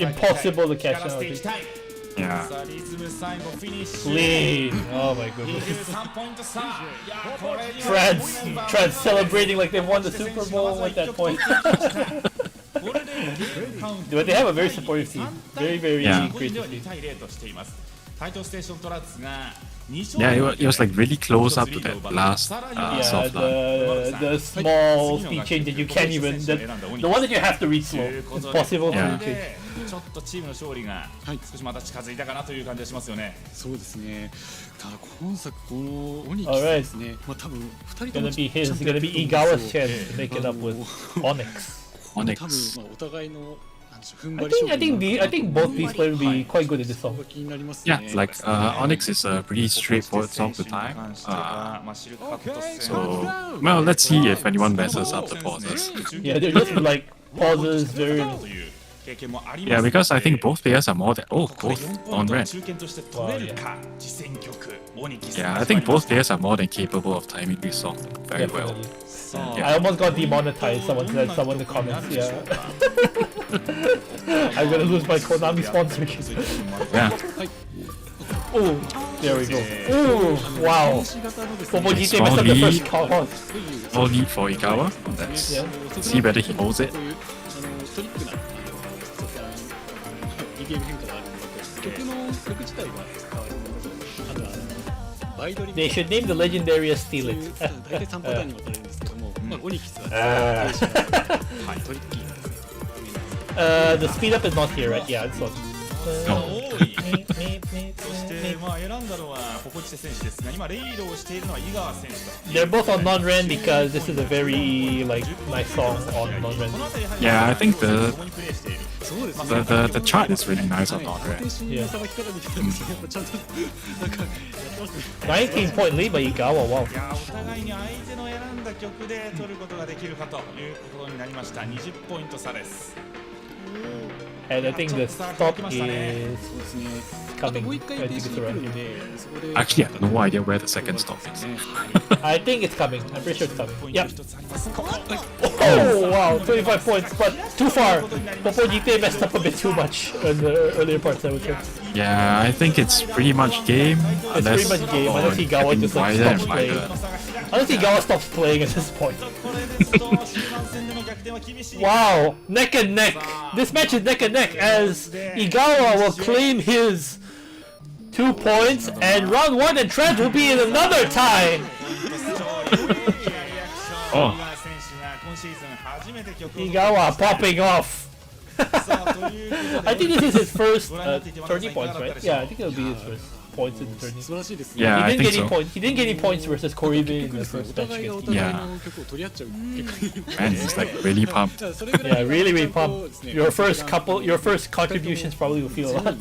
Impossible to catch now, I think. Yeah. さあリズム最後フィニッシュ Clean. Oh my goodness. 23ポイント差いやこれに TRADZ celebrating like they won the Super Bowl at that point. これでゲームカウント But they have a very supportive team. Very, very Yeah. creative 2 team. 対0としていますタイトステーショントラッツが Yeah, it was like really close up to that last Yeah, Soflan. the small speed change that you can't even, the one that you have to read slow. It's possible to Yeah. read change. ちょっとチームの勝利が少しまた近づいたかなという感じがしますよね。そうですねただ今作このオニキスですねまあ多分2人とも Gonna be his, ちゃんと gonna やって be ると思うん Igawa's ですよ chance to make it up with Onyx. 多分 Onyx. まあお互いの I think both these players will be quite good in this song. Yeah, like Onyx is a pretty straightforward song to time. So, well, let's see if anyone messes up the pauses. Yeah, they're just like pauses very. Yeah, because I think both players are more than both on red. Wow, Yeah, I think both players are more than capable of timing this song very well. Definitely. Yeah. I almost got demonetized. Someone said someone in the comments. Yeah. I'm gonna lose my Konami sponsorship. Yeah. Oh, there we go. Oh, wow. PPJT messed up the first call. All lead for Ikawa. Let's see whether he holds it. トリックなリゲーム変化があるのと曲自体は変わるものとあとはバイドリ They should name the legendary as Steal It. 大体3パターンに分かれるんですけども、まあ、オニキスはトリッキーな The speed up is not here, right? Yeah, it's not. そしてまあ選んだのはポポチテ選手ですが、今レイドをしているのは井川選手と。 They're both on non-ren because this is a very like nice song on non-ren. Yeah, I think the chart is really nice on non-red. Yeah. 19-point lead by Igawa. Wow. いやお互いに相手の選んだ曲で取ることができるかということになりました。20ポイント差です。 And I think the stop is coming. I think it's around. Actually, I have no idea where the second stop is. I think it's coming. I'm pretty sure it's coming. Yep. Oh wow, 25 points, but too far. PPJT messed up a bit too much in the earlier parts, I would say. Yeah, I think it's pretty much game. It's pretty much game. Unless Igawa just like stops playing. Unless Igawa stops playing at this point. Wow, neck and neck. This match is neck and neck as Igawa will claim his 2 points and round 1 and TRADZ will be in another tie. Oh. Igawa popping off. I think this is his first 30 points, right? Yeah, I think it'll be his first points in 30. Yeah, I think so. He didn't get any points versus KUREI in the first match against him. Yeah. Man, he's like really pumped. Yeah, really pumped. Your first contributions probably will feel a lot.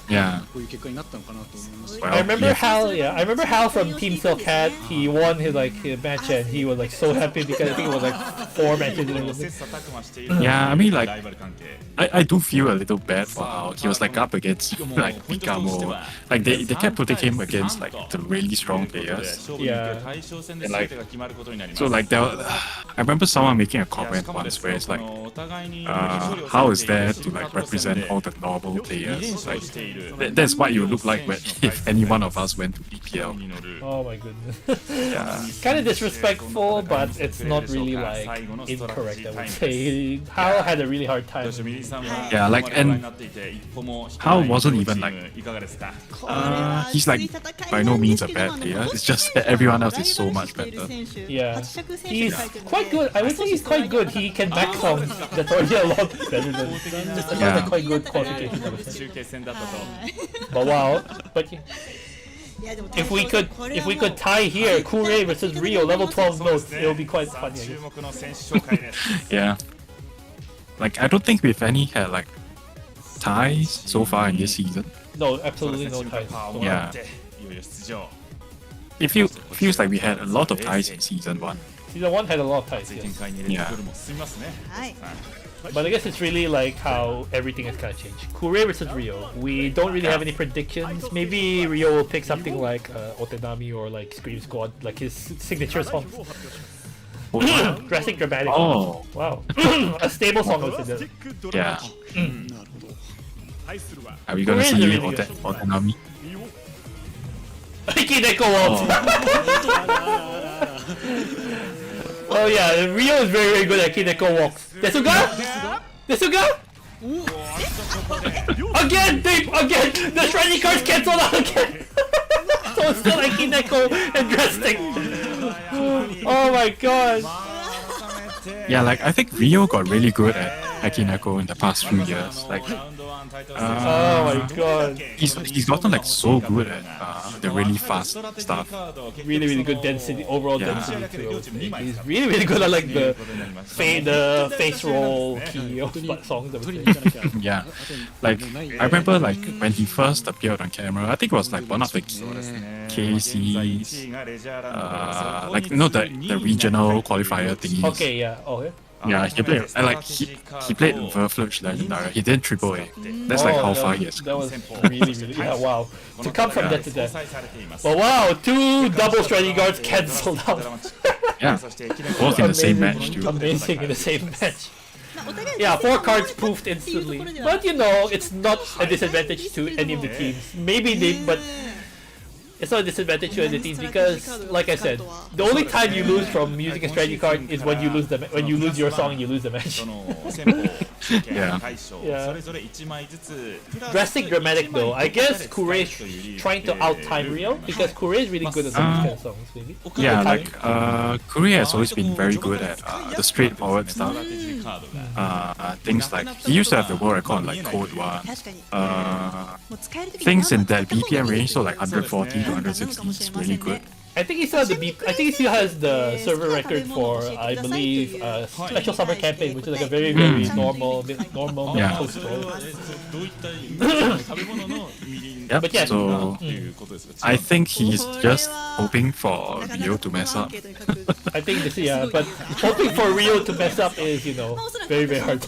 Yeah. I remember Hal from Team Silcat. He won his match and he was like so happy because I think it was like 4 matches in a row. Yeah, I mean like I do feel a little bad for how he was like up against like MIKAMO. Like they kept putting him against like the really strong players. Yeah. And like so like I remember someone making a comment once where it's like how is that to like represent all the normal players? Like that's what you look like when if any one of us went to BPL. Oh my goodness. Yeah. Kind of disrespectful, but it's not really like incorrect, I would say. Hal had a really hard time. Yeah, like and Hal wasn't even like he's like by no means a bad player. It's just that everyone else is so much better. Yeah. He's quite good. I would say he's quite good. He can back songs. That's already a lot better than just another quite good qualification, I would say. But wow. But if we could tie here, KUREI versus RIOO level 12 notes, it would be quite funny, I guess. Yeah. Like I don't think we've any had like ties so far in this season. No, absolutely no ties. Yeah. It feels like we had a lot of ties in season 1. Season 1 had a lot of ties, yes. Yeah. But I guess it's really like how everything has kind of changed. KUREI versus RIOO. We don't really have any predictions. Maybe RIOO will pick something like Otenami or like Scream Squad, like his signature song. Drastic Dramatic. Oh. Wow. A stable song, I would say. Yeah. Are we gonna see Otenami? Hikideko Waltz! Oh yeah, RIOO is very good at Hikideko walks. Desuga? Again! The shiny cards cancelled out again! So it's still Hikideko and Drastic. Oh my god. Yeah, like I think RIOO got really good at Akineko in the past few years. Like, Oh my god. he's gotten like so good at the really fast stuff. Really, really good density, overall Yeah. density too. I would say. He's really, really good at like the face roll key of songs. I would say. Yeah, like I remember like when he first appeared on camera, I think it was like one of the KC's, like you know the regional qualifier thingies. Okay, yeah. Oh, yeah. Yeah, he played he played Verfluch Legendary. He did AAA. That's like how far he has. That was really, really, yeah, wow. To come from that to that. But wow, 2 double strategy guards cancelled out. Yeah, both in the same match too. Amazing in the same match. Yeah, 4 cards poofed instantly. But you know, it's not a disadvantage to any of the teams. Maybe they, but it's not a disadvantage to any of the teams because, like I said, the only time you lose from using a strategy card is when you lose when you lose your song and you lose the match. Yeah. Yeah. Drastic dramatic though. I guess KUREI is trying to out-time RIOO because KUREI is really good at some of these kind of songs, maybe. Yeah, like KUREI has always been very good at the straightforward stuff. Things like he used to have the world record like Code 1. Things in that BPM range, so like 140 to 160 is really good. I think he still has I think he still has the server record for, I believe, Special Summer Campaign, which is like a very, very normal Yeah. post roll. Yep, But yeah. so I think he's just hoping for RIOO to mess up. I think this, yeah, but hoping for RIOO to mess up is, you know, very, very hard.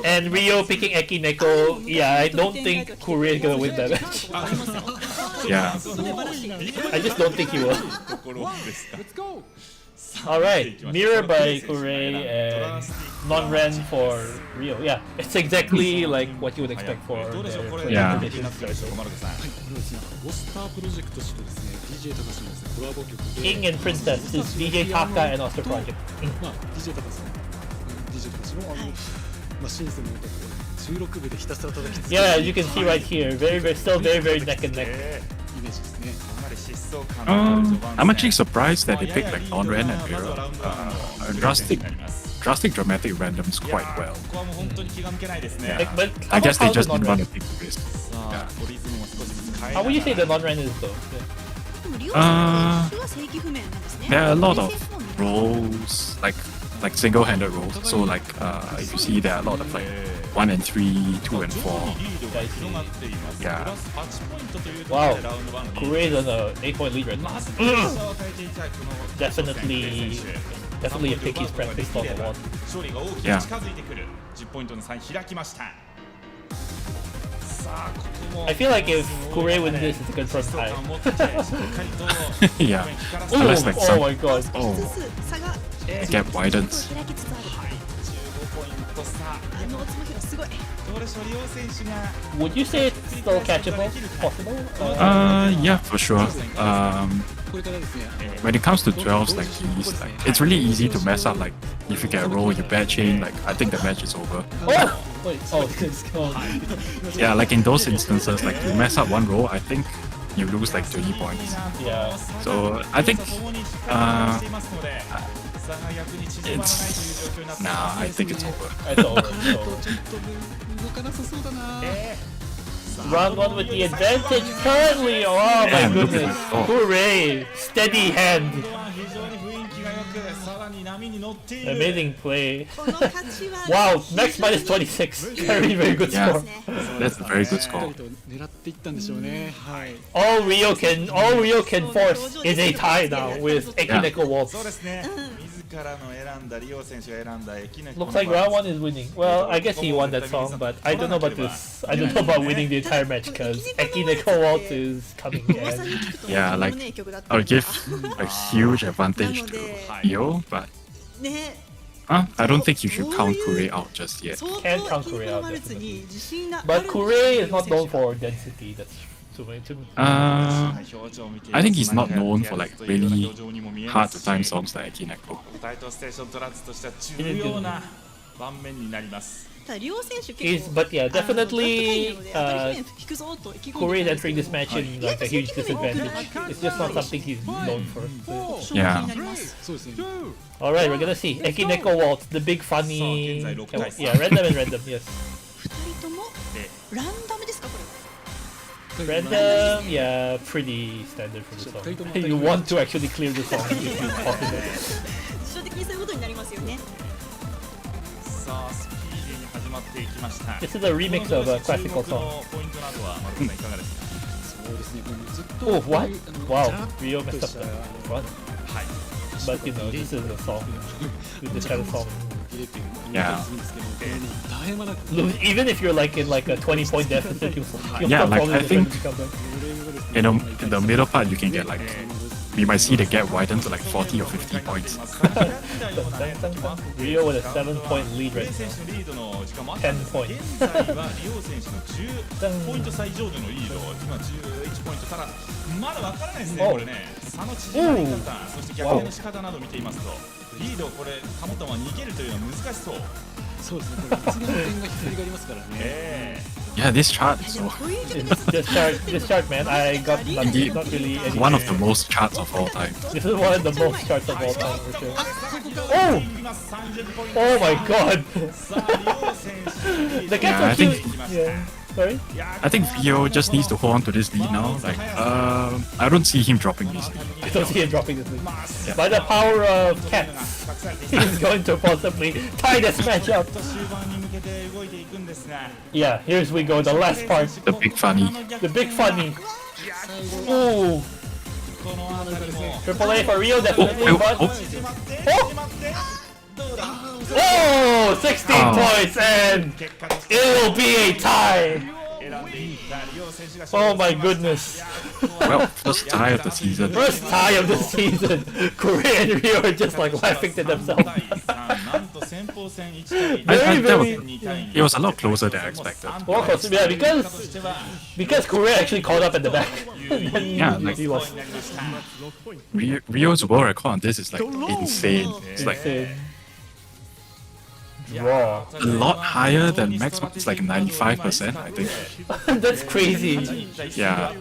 And RIOO picking Akineko, yeah, I don't think KUREI is gonna win that match. Yeah. I just don't think he will. Alright, Mirror by KUREI and non-ren for RIOO. Yeah, it's exactly like what you would expect for their Yeah. King and Princess is DJ Taka and Oster Project. Yeah, you can see right here, still very, very neck and neck. I'm actually surprised that they picked like non-ren and mirror. Drastic dramatic randoms quite well. Like, but I guess they how's just the didn't non-ren? want to take the risk. Yeah. How would you say the non-ren is though? There are a lot of roles, like single-handed roles. So like if you see there are a lot of like 1 and 3, 2 and 4. Yeah. Wow, KUREI is on a 8-point lead right now. Definitely a picky spread based on the one. Yeah. I feel like if KUREI wins this, it's a good first tie. Yeah. Unless like Oh my god. the gap widens. Would you say it's still catchable? Possible? Yeah, for sure. When it comes to 12s like these, like it's really easy to mess up. Like if you get a roll, you bad chain, like I think the match is over. Oh! Wait, it's gone. Yeah, like in those instances, like you mess up one roll, I think you lose like 30 points. Yeah. So I think I think it's over. It's over. Round 1 with the advantage currently. Oh my Damn, look at goodness. that. Oh. KUREI! Steady hand. Amazing play. Wow, max minus 26. Very, very good Yeah. score. That's a very good score. All RIOO can force is a tie now with Akineko Waltz. Looks like round 1 is winning. Well, I guess he won that song, but I don't know about this. I don't know about winning the entire match because Akineko Waltz is coming in. Yeah, like I'll give a huge advantage to RIOO, but I don't think you should count KUREI out just yet. Can't count KUREI out, definitely. But KUREI is not known for density. That's too many. I think he's not known for like really hard to time songs like Akineko. ただリオ選手 Is 結構 but yeah, definitely KUREI is entering this match in like a huge disadvantage. It's just not something he's known for. Yeah. そうですね。 Alright, we're gonna see. Ekineko Waltz, the big funny... Yeah, random and random, yes. 2人ともランダムですかこれは Random, yeah, pretty standard for the song. You want to actually clear the song if you possible. 自動的にそういうことになりますよねさあスピーディーに始まっていきました。 This is a remix of a classical 注目 song. のポイントなどはマルコさんいかがですか。そうですね。これずっと Oh, what? ジ Wow, ャラッ Rio と messed up した that. What? はい。 But you know, this is a song. This kind of song. 入れてるイメージするんですけど、これね絶え間なく Look, even if you're like in like a 20-point deficit, you'll Yeah, still like, probably I think- become that. You know, in the middle part, you can get like, we might see the gap widen to like 40 or 50 points. Rio with a 7-point lead クレ right イ選 now. 手のリードの時間もあったんですが、 10 現在はリオ選手の10ポイント差以上でのリード、今11ポイント、ただまだわからないですね、これね、差の縮まり方、そして逆転の仕方などを見ていますと、リードをこれ保ったまま逃げるというのは難しそう。そうですね。これいつでも点がひっくり返りますからね。 Yeah, this chart で is も so, こういう曲です This chart, man, I got not really any. one of the most charts of all time. This is one of the most charts of all time for sure. Oh! Oh my god! さあ、リオ選手 The リード gap が so 出 cute. てきました。 Yeah. Sorry? I think Rio just needs to hold on to this lead now. Like, I don't see him dropping this lead. I don't see him dropping this lead. By the power of cats, he's going to possibly tie this match up. 終盤に向けて動いていくんですが、 Yeah, here's we go, the last part. The big funny. The big funny. Ooh. この辺りも Triple A for Rio, definitely, Oh, but... oh. 縮まってお縮まってどうだ Oh! 16 points, and 結果として it'll be a tie! 選んでいったリオ選手が Oh my goodness. Well, first tie of the season. First tie of the season. KUREI and Rio are just like laughing to themselves. なんと先鋒戦1対 I- that was- 2対2 It was a lot closer than I expected. Well, of course, yeah, because KUREI actually caught up at the back. Yeah, like He was Rio's world record on this is like insane. It's like insane. Draw. a lot higher than Max. It's like 95%, I think. That's crazy. Yeah.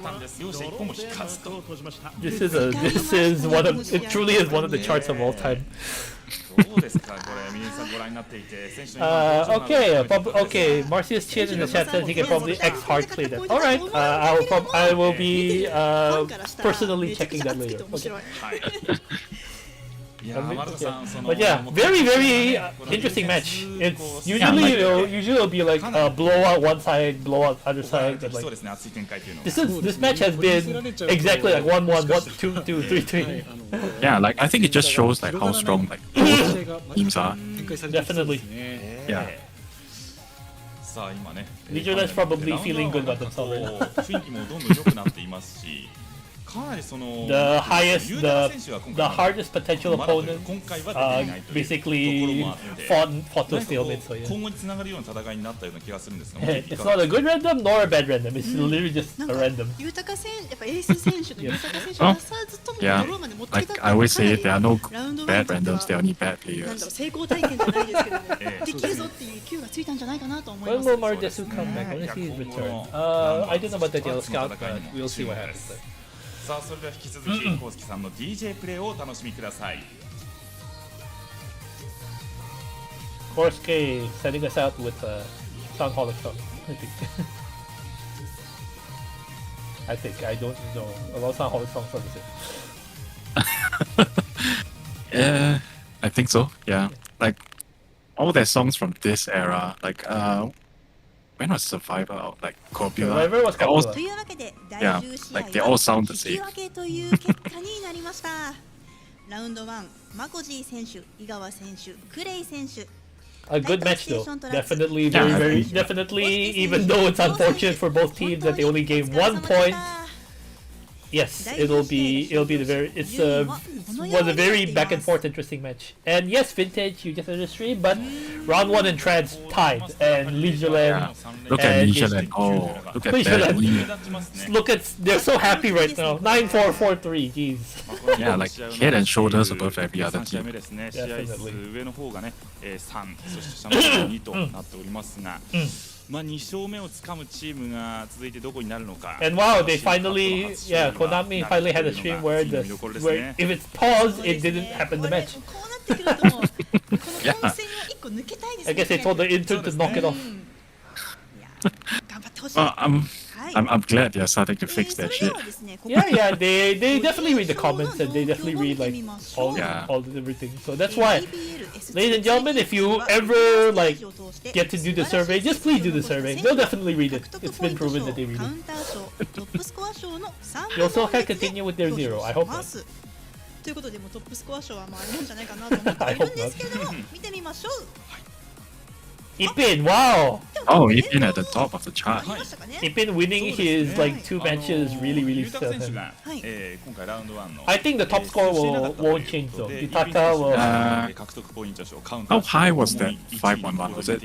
This is one of it truly is one of the charts of all time. どうですかこれ皆さんご覧になっていて選手の Okay, Marcius Chin in the chat says he can probably X hard clear that. All right, I will be personally checking that later. Okay. いやー丸田さんその But yeah, very interesting match. It's usually it'll be like blowout one side, blowout other side, but そう like ですね熱い展開というのは this match has been exactly like 1-1, 1-2, 2-3-3. Yeah, like I think it just shows like how strong like both teams are. 展開されてきそうですね。 Yeah. さあ今ね LEISURELAND's probably feeling good about themselves right now. 雰囲気もどんどん良くなっていますしかなりその The highest, the hardest potential opponent, 今回は出ていないという basically ところもあって fought to なんかこ stalemate. So う yeah. 今後につながるような戦いになったような気がするんですが It's not a good random nor a bad random. It's literally just なん a か random. 豊選やっぱエース選手の豊選手 Oh, はさずっとも yeah. ドローまで持ってき Like たって I always say, there are no ラウンド bad ワンと randoms. か There are only bad なんだろ players. う成功体験じゃないですけどもええできるぞっていう勢いがついたんじゃないかなと思いま When す will Mardesu come back? I want to see his return. I don't know about the Yellow Scout, but we'll see what happens. さあそれでは引き続きコウスケさんの DJ プレイをお楽しみください Korsuke setting us out with Sound Holic song. I think. I don't know. A lot of Sound Holic songs are the same. Yeah, I think so. Yeah, like all their songs from this era. Like when was Survivor out? Like Corpula. Survivor was They're all- Corpula. というわけで第 Yeah, 10試合 like they all sound は the 引き same. 分けという結果になりましたラウンド1MAKO-G 選手井川選手KUREI選手 A good match though. Definitely, Yeah, I very, think so. definitely. Even though it's unfortunate for both teams that they only gained 1 point, Yes, it'll be the very was a very back and forth interesting match. And yes, Vintage, you just had a stream, but round 1 and TRADZ tied, and LEISURELAND. Look at LEISURELAND. Oh, look at that. Look at, they're so happy right now. 9-4-4-3, jeez. Yeah, like head and shoulders above every other team. まあ2勝目をつかむチームが続いてどこになるのか。 And wow, they finally, yeah, Konami finally had a stream where if it's paused, it didn't happen the match. I guess they told the intern to knock it off. I'm glad they're starting to fix that shit. Yeah, they definitely read the comments and they definitely read like all everything. So that's why, ladies and gentlemen, if you ever like get to do the survey, just please do the survey. They'll definitely read it. It's been proven that they read it. You'll still can continue with their 0. I hope not. ということでもトップスコア賞はまああるんじゃないかなと思っているんですけれども見てみましょう。Ipin, wow! Oh, Ipin at the top of the chart. Ipin winning his like 2 matches really set him. I think the top score won't change though. Yutaka will. How high was that 5-1-1? Was it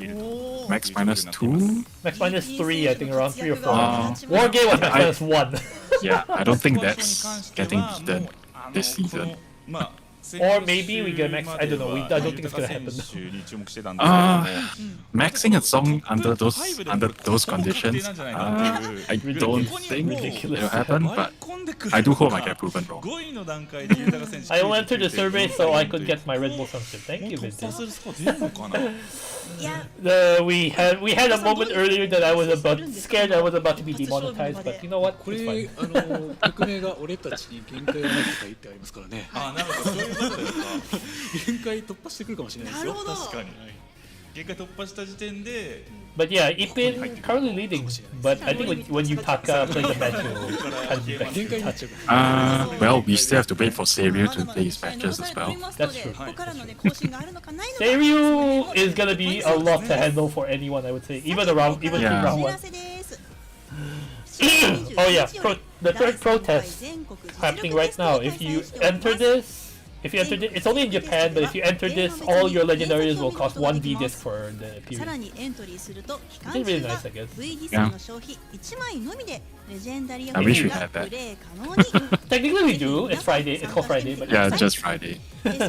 max minus 2? Max minus 3, I think around 3 or 4. War game was max minus 1. Yeah, I don't think that's getting beaten this season. Or maybe we get max. I don't know. I don't think it's gonna happen. Maxing a song under those conditions, I don't think it'll happen. But I do hope I get proven wrong. I will enter the survey so I could get my Red Bull Sunset. Thank you, Vintage. We had a moment earlier that I was scared I was about to be demonetized, but you know what? It's fine. 曲名が俺たちに限界はないとか言ってありますからね。あ、なるほど、そういうことですか。限界突破してくるかもしれないですよ。確かに。限界突破した時点で。But yeah, Ipin currently leading. But I think when Yutaka plays the match, well, we still have to wait for Seiryu to play his matches as well. That's true. Seiryu is gonna be a lot to handle for anyone, I would say. Even round 1. Oh yeah, the third protest happening right now. If you enter this, it's only in Japan, but if you enter this, all your legendaries will cost 1 V disc for the period. It's really nice, I guess. Yeah. I wish we had that. Technically we do. It's Friday. It's called Friday, but yeah, just Friday.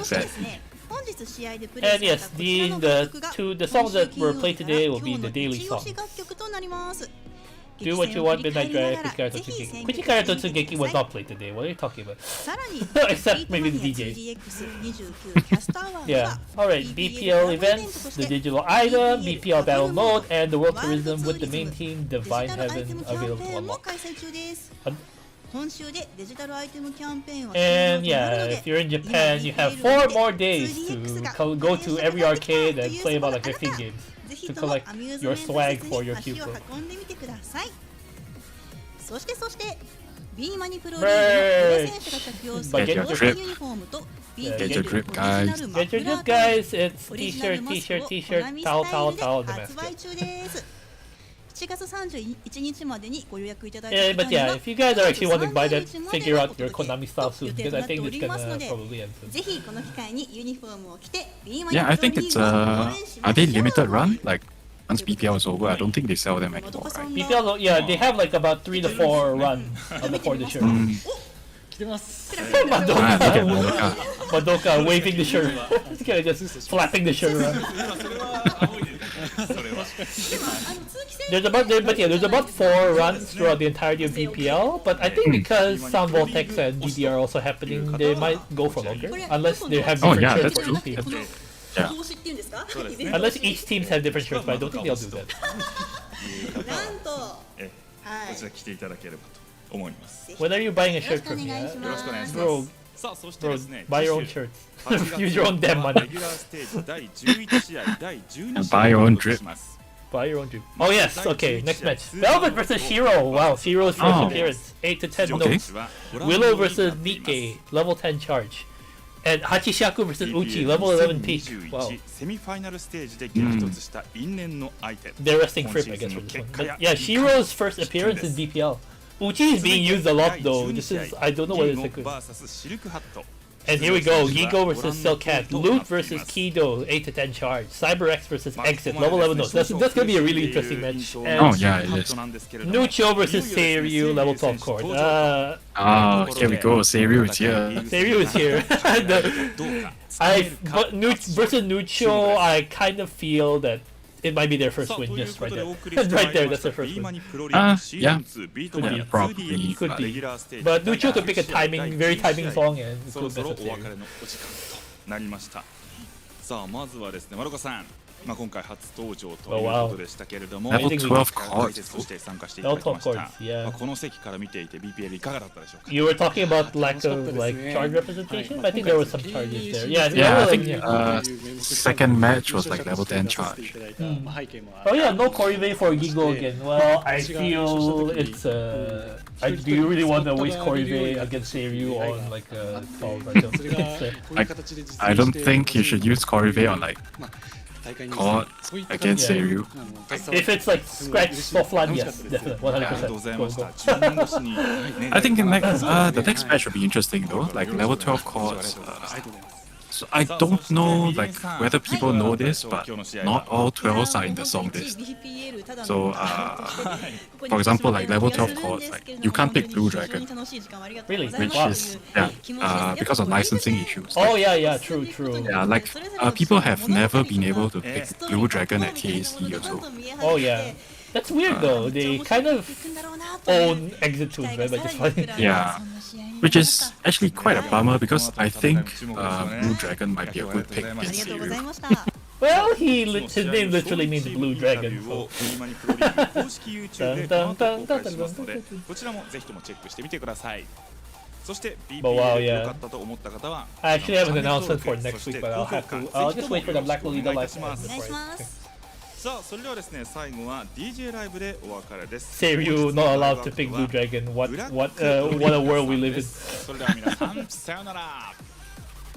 Sad. And yes, the songs that were played today will be the daily songs. Do what you want, Midnight Drive, Kuchikara Totsugeki. Kuchikara Totsugeki was not played today. What are you talking about? Except maybe the DJ. Yeah. Alright, BPL events, the digital item, BPL battle mode, and the World Tourism with the main team, Divine Heaven, available to unlock. And yeah, if you're in Japan, you have 4 more days to go to every arcade and play about like 15 games to collect your swag for your Q Pro. Get your drip. Get your drip, guys. Get your drip, guys. It's t-shirt, towel, the mascot. Yeah, but yeah, if you guys are actually wanting to buy that, figure out your Konami style soon, because I think it's gonna probably end soon. Yeah, I think it's are they limited run? Like once BPL is over, I don't think they sell them anymore, right? BPL, yeah, they have like about 3 to 4 run before the shirt. Madoka waving the shirt. Just flapping the shirt around. There's about 4 runs throughout the entirety of BPL, but I think because Sound Voltex and DD are also happening, they might go for longer, unless they have different shirts for each team. Yeah. Unless each team have different shirts, but I don't think they'll do that. When are you buying a shirt from me? Bro, buy your own shirts. Use your own damn money. And buy your own drip. Buy your own drip. Oh yes, okay, next match. Velvet versus Shiro. Wow, Shiro's first appearance. 8 to 10 notes. Willow versus Nikkei, level 10 charge. And Hachishaku versus Uchi, level 11 peak. Wow. They're resting Fripp, I guess, for this one. But yeah, Shiro's first appearance in DPL. Uchi is being used a lot though. This is I don't know what it's like. And here we go, Gigo versus Silcat, Loot versus Kido, 8 to 10 charge, CyberX versus Exit, level 11 notes. That's gonna be a really interesting match. And Oh yeah, it is. Nucho versus Seiryu, level 12 chord. Here we go. Seiryu is here. Seiryu is here. But versus Nucho, I kind of feel that it might be their first win, just right there. Right there, that's their first win. Yeah. Probably. Could be. But Nucho could pick a very timing song and it could mess up Seiryu. なりました。さあまずはですね、丸岡さん、今回初登場ということでしたけれども、 Level 12 解説として参加していただきました。この席から見ていて BPL いかがだったでしょうか。 You were talking about lack of like charge representation? I think there were some charges there. Yeah, I think second match was like level 10 charge. Oh yeah, no KUREI for Gigo again. Well, I feel it's do you really want to waste KUREI against Seiryu on like 12? I don't think you should use KUREI on like Chord against Seiryu. If it's like scratch Soflan, yes, definitely, 100%. I think the next match will be interesting though, like level 12 chords. So I don't know like whether people know this, but not all 12s are in the song list. So for example, like level 12 chords, like you can't pick Blue Dragon. Really? Which is because of licensing issues. Oh yeah, true. Yeah, like people have never been able to pick Blue Dragon at KSE also. Oh yeah. That's weird though. They kind of own Exit tunes, right? But just funny. Yeah. Which is actually quite a bummer because I think Blue Dragon might be a good pick against Seiryu. Well, his name literally means Blue Dragon. So. こちらもぜひともチェックしてみてください。そして But wow, BPL 良 yeah. かったと思った方は I actually have an announcement for next week, but I'll just wait for the Black Lolita live. さあそれではですね、最後は DJ ライブでお別れです。 Seiryu not allowed to pick Blue Dragon. What a world we live in. それでは皆さんさよなら。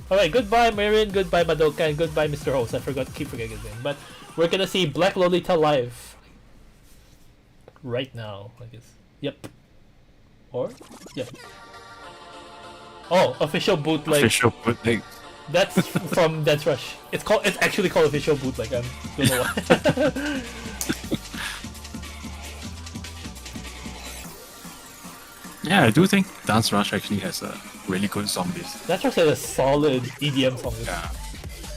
Alright, goodbye Marin, goodbye Madoka, and goodbye Mr. Host. I keep forgetting his name. But we're gonna see Black Lolita live right now, I guess. Yep. Or? Yep. Oh, official bootleg. Official bootleg. That's from Dance Rush. It's actually called official bootleg. I don't know why. Yeah, I do think Dance Rush actually has a really good song list. Dance Rush has a solid EDM song list. Yeah.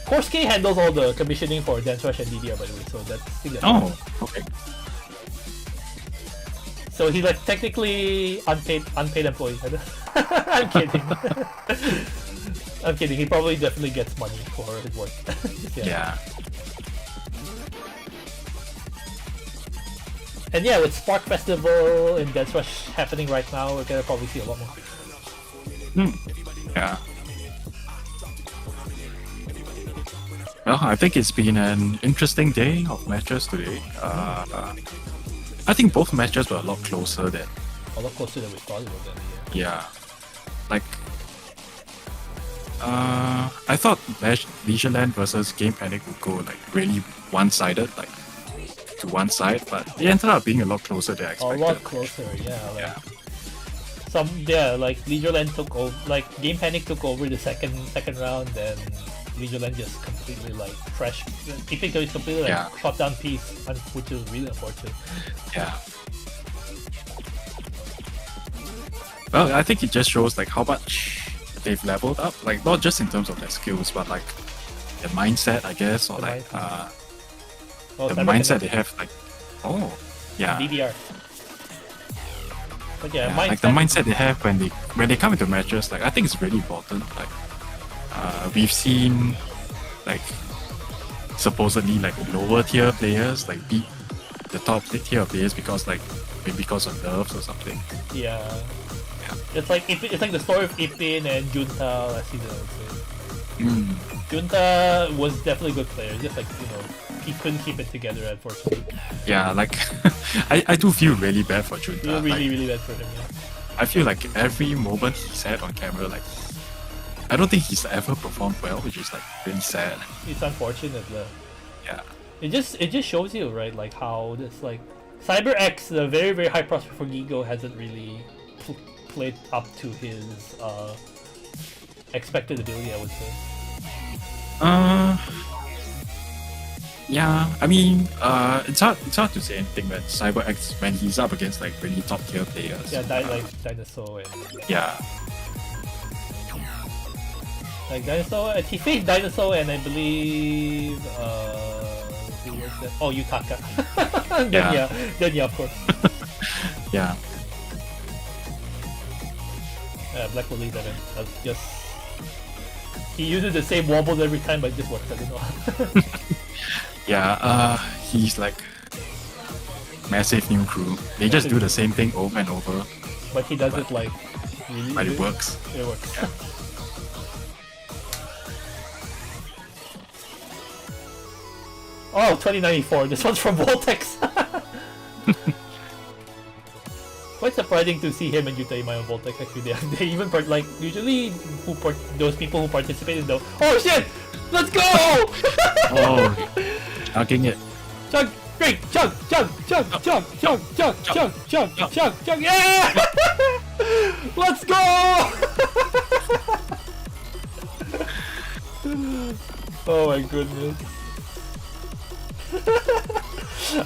Korsuke handles all the commissioning for Dance Rush and DDR, by the way, so that's... Oh, okay. So he's like technically unpaid employee. I'm kidding. I'm kidding. He probably definitely gets money for his work. Yeah. And yeah, with Spark Festival and Dance Rush happening right now, we're gonna probably see a lot more. Yeah. Well, I think it's been an interesting day of matches today. I think both matches were a lot closer than... A lot closer than we thought it was gonna be. Yeah. Like... I thought LEISURELAND versus Game Panic would go like really one-sided, like to one side, but it ended up being a lot closer than I expected. A lot closer, yeah. Like LEISURELAND took over, like Game Panic took over the second round, and LEISURELAND just completely like crashed. Epic just completely like shot down piece, which is really unfortunate. Yeah. Well, I think it just shows like how much they've leveled up, like not just in terms of their skills, but like their mindset, I guess, or like the mindset they have, like DDR. But yeah, like the mindset they have when they come into matches, like I think it's really important. Like we've seen like supposedly like lower tier players like beat the top tier players because of nerfs or something. Yeah. It's like the story of Ipin and Junta last season, I would say. Junta was definitely a good player, just like, he couldn't keep it together, unfortunately. Yeah, like I do feel really bad for Junta. Feel really bad for him, yeah. I feel like every moment he's had on camera, like I don't think he's ever performed well, which is like really sad. It's unfortunate, yeah. It just shows you, right, like how this like CyberX, the very, very high prospect for Gigo, hasn't really played up to his expected ability, I would say. Yeah, I mean, it's hard to say anything when CyberX, when he's up against like really top tier players. Yeah, like Dinosaur and... Yeah. Like Dinosaur, and he faced Dinosaur and I believe... who was that? Oh, Yutaka. Then yeah, of course. Yeah. Black Lolita, man. That's just... He uses the same wobbles every time, but it just works, I don't know. Yeah, he's like massive new crew. They just do the same thing over and over. But he does it like really. But it works. It works. Yeah. Oh, 2094. This one's from Voltex. Quite surprising to see him and Yutaima on Voltex. Actually, they even like usually those people who participate in the. Oh shit! Let's go! Oh, chugging it. Chug! Great! Chug! Yeah! Let's go! Oh my goodness.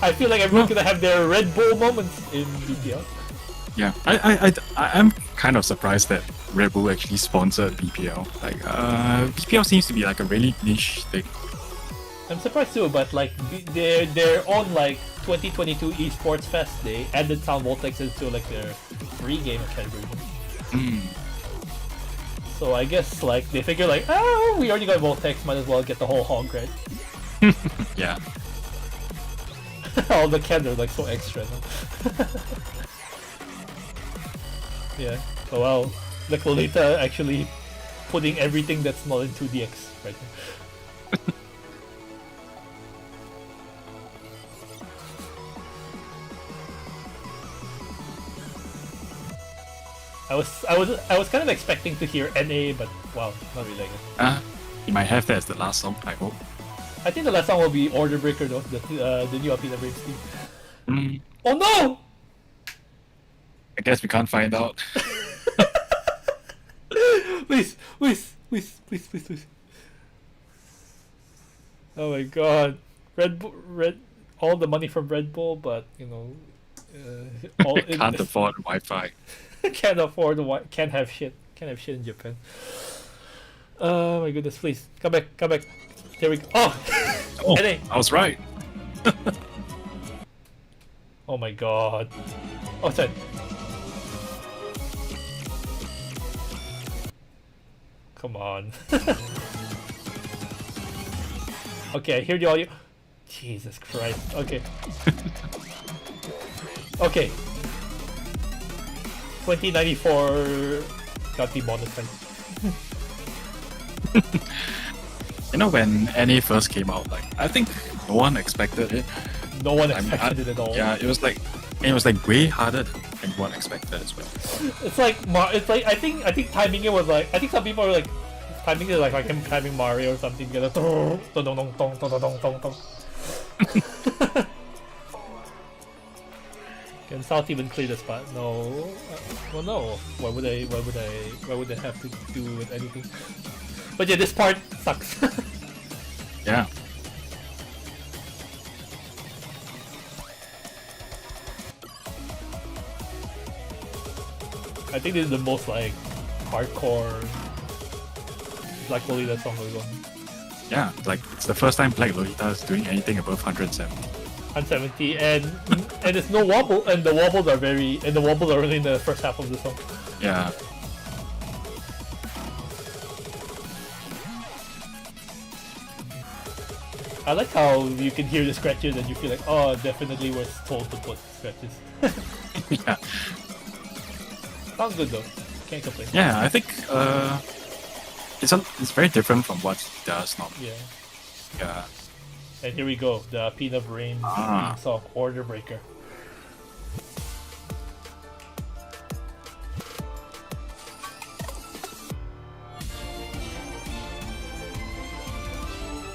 I feel like everyone's gonna have their Red Bull moments in BPL. Yeah, I'm kind of surprised that Red Bull actually sponsored BPL. Like, BPL seems to be like a really niche thing. I'm surprised too, but like their own like 2022 Esports Fest, they added Sound Voltex into like their free game category. So I guess like they figure like, oh, we already got Voltex, might as well get the whole hog, right? Yeah. All the cans are like so extra now. Yeah. Oh wow. Like Lolita actually putting everything that's not in 2DX right now. I was kind of expecting to hear NA, but wow, not really like it. He might have that as the last song, I hope. I think the last song will be Order Breaker though, the new Apina Braves team. Oh no! I guess we can't find out. Please. Oh my god. Red all the money from Red Bull, but you know, Can't afford Wi-Fi. Can't have shit in Japan. Oh my goodness, please come back. Here we go. Oh, NA. I was right. Oh my god. Oh, sorry. Come on. Okay, I hear the audio. Jesus Christ. Okay. Okay. 2094 got demonetized. You know, when NA first came out, like I think no one expected it. No one expected it at all. Yeah, it was like way harder than one expected as well. It's like I think timing it was like, I think some people are like timing it like him timing Mario or something. Can South even clear the spot? No. Well, no. Why would they have to do with anything? But yeah, this part sucks. Yeah. I think this is the most like hardcore Black Lolita song we've gone. Yeah, like it's the first time Black Lolita is doing anything above 170. 170 and it's no wobble, and the wobbles are only in the first half of the song. Yeah. I like how you can hear the scratches and you feel like, oh, definitely was told to put scratches. Yeah. Sounds good though. Can't complain. Yeah, I think it's very different from what he does normally. Yeah. Yeah. And here we go, the Peanut Brain theme song, Order Breaker.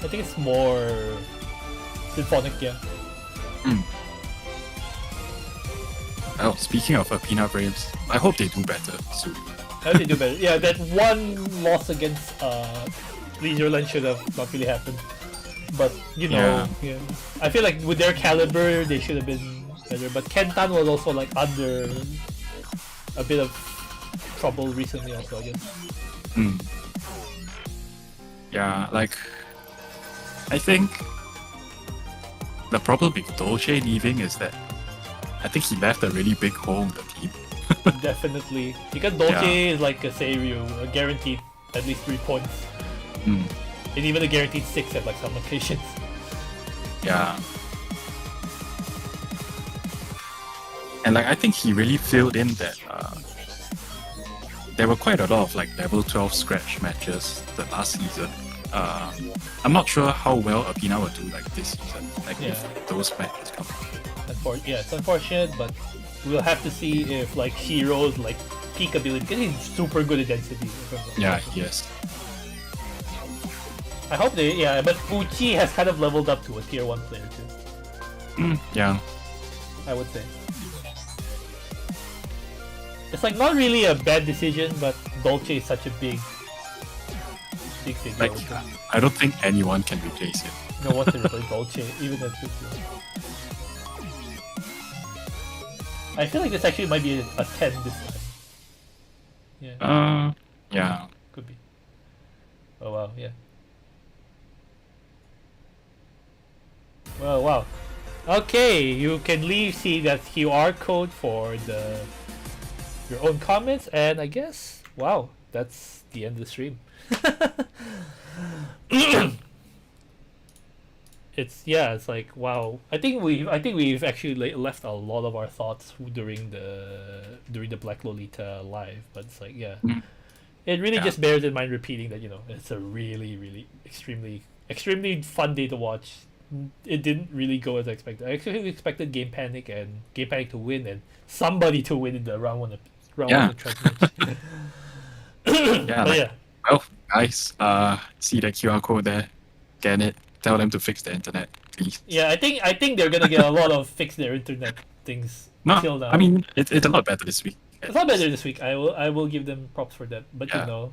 I think it's more symphonic, yeah. Oh, speaking of Pina Braves, I hope they do better soon. How did they do better? Yeah, that one loss against LEISURELAND should have not really happened. But you know, yeah. I feel like with their caliber, they should have been better. But Kentan was also like under a bit of trouble recently, also, I guess. Yeah, like I think the problem with Dolce leaving is that I think he left a really big hole in the team. Definitely, because Dolce is like a Seiryu, a guaranteed at least 3 points, and even a guaranteed 6 at like some occasions. Yeah. And like I think he really filled in that there were quite a lot of like level 12 scratch matches the last season. I'm not sure how well Apina will do like this season, like if those matches come. Yeah, it's unfortunate, but we'll have to see if like Shiro's like peak ability, because he's super good at density. Yeah, yes. I hope they, but Uchi has kind of leveled up to a tier 1 player too. Yeah. I would say. It's like not really a bad decision, but Dolce is such a big figure. Like, I don't think anyone can replace him. No one can replace Dolce, even at 50. I feel like this actually might be a 10 this time. Yeah. Yeah. Could be. Oh wow, yeah. Well, wow. Okay, you can see that QR code for your own comments, and I guess, wow, that's the end of the stream. It's like, wow. I think we've actually left a lot of our thoughts during the Black Lolita live, but it's like, it really just bears in mind repeating that, you know, it's a really, really extremely fun day to watch. It didn't really go as I expected. I actually expected Game Panic to win and somebody to win in the round one of TRADZ match. Well, guys, see the QR code there. Scan it. Tell them to fix the internet, please. Yeah, I think they're gonna get a lot of fix their internet things. Till now. I mean, it's a lot better this week. It's a lot better this week. I will give them props for that. But you know,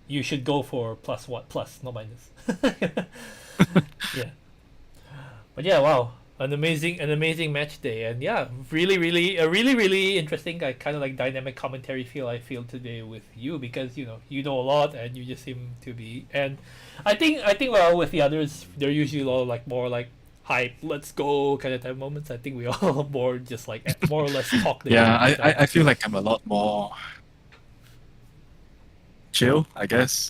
you should go for plus, not minus. Yeah. But yeah, wow, an amazing match day, and yeah, really interesting, kind of like dynamic commentary I feel today with you, because you know a lot and you just seem to be, and I think well, with the others, they're usually all like more like hype, let's go kind of type moments. I think we all more just like more or less talk. I feel like I'm a lot more chill, I guess.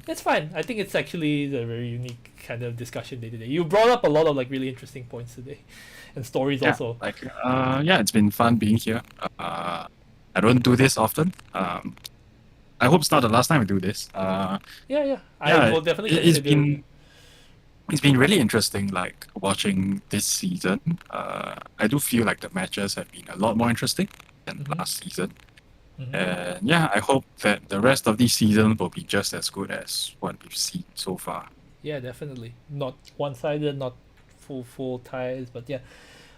It's fine. I think it's actually a very unique kind of discussion day today. You brought up a lot of like really interesting points today, and stories also. Like it's been fun being here. I don't do this often. I hope it's not the last time we do this. I will definitely. It's been really interesting, like watching this season. I do feel like the matches have been a lot more interesting than last season. And I hope that the rest of this season will be just as good as what we've seen so far. Yeah, definitely. Not one-sided, not full ties, but ladies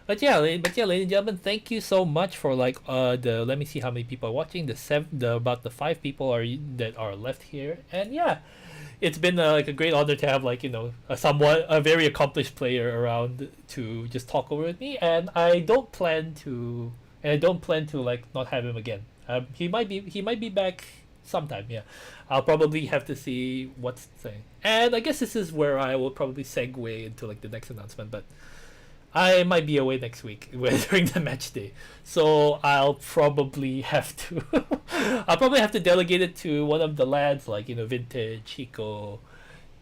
and gentlemen, thank you so much for like let me see how many people are watching. About the 5 people that are left here, and it's been like a great honor to have like, you know, a very accomplished player around to just talk over with me, and I don't plan to like not have him again. He might be back sometime. I'll probably have to see what's saying, and I guess this is where I will probably segue into like the next announcement. But I might be away next week during the match day, so I'll probably have to delegate it to one of the lads, like, you know, Vintage, Chico,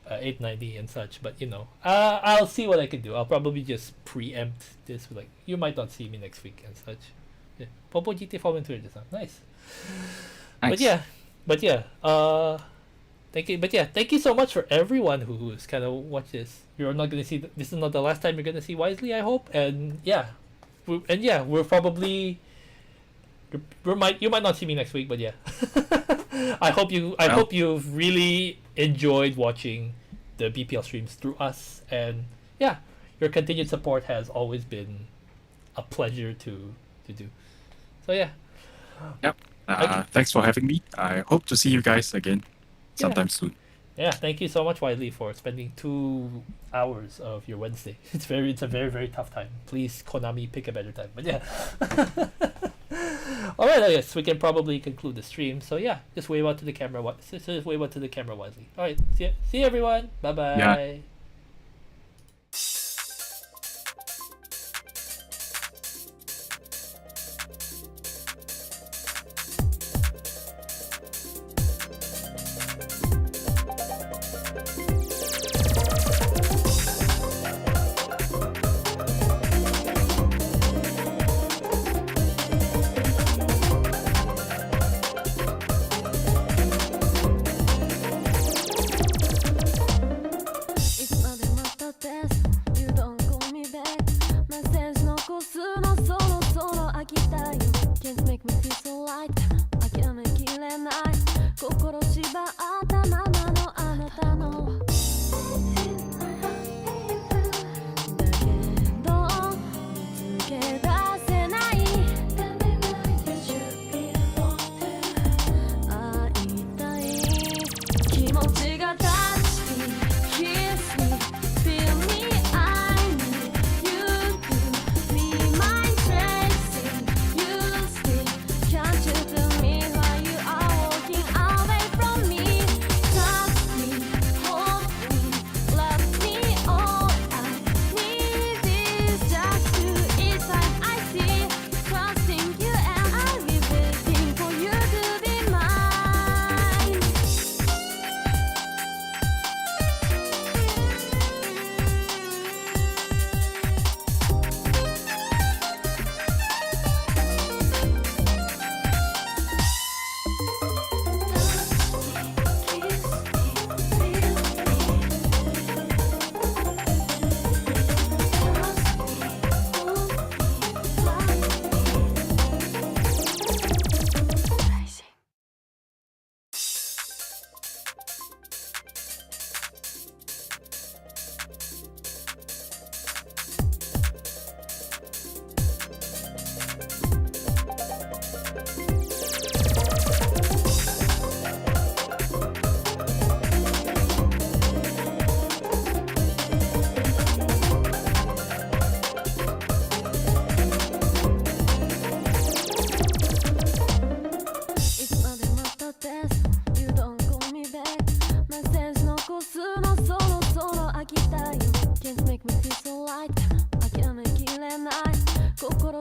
890 and such. But you know, I'll see what I can do. I'll probably just preempt this with like, you might not see me next week and such. PPJT following Twitter just now. Nice. But thank you so much for everyone who's kind of watched this. You're not gonna see this is not the last time you're gonna see Wisely, I hope. And we're probably you might not see me next week, but I hope you've really enjoyed watching the BPL streams through us, and your continued support has always been a pleasure to we do. So yeah. Yep. Thanks for having me. I hope to see you guys again sometime soon. Yeah, thank you so much, Wiley, for spending 2 hours of your Wednesday. It's a very, very tough time. Please, Konami, pick a better time. But yeah. All right, I guess we can probably conclude the stream. So yeah, just wave out to the camera. Just wave out to the camera wisely. All right, see you everyone. Bye bye. Yeah. 心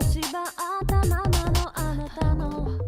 縛ったままのあなたの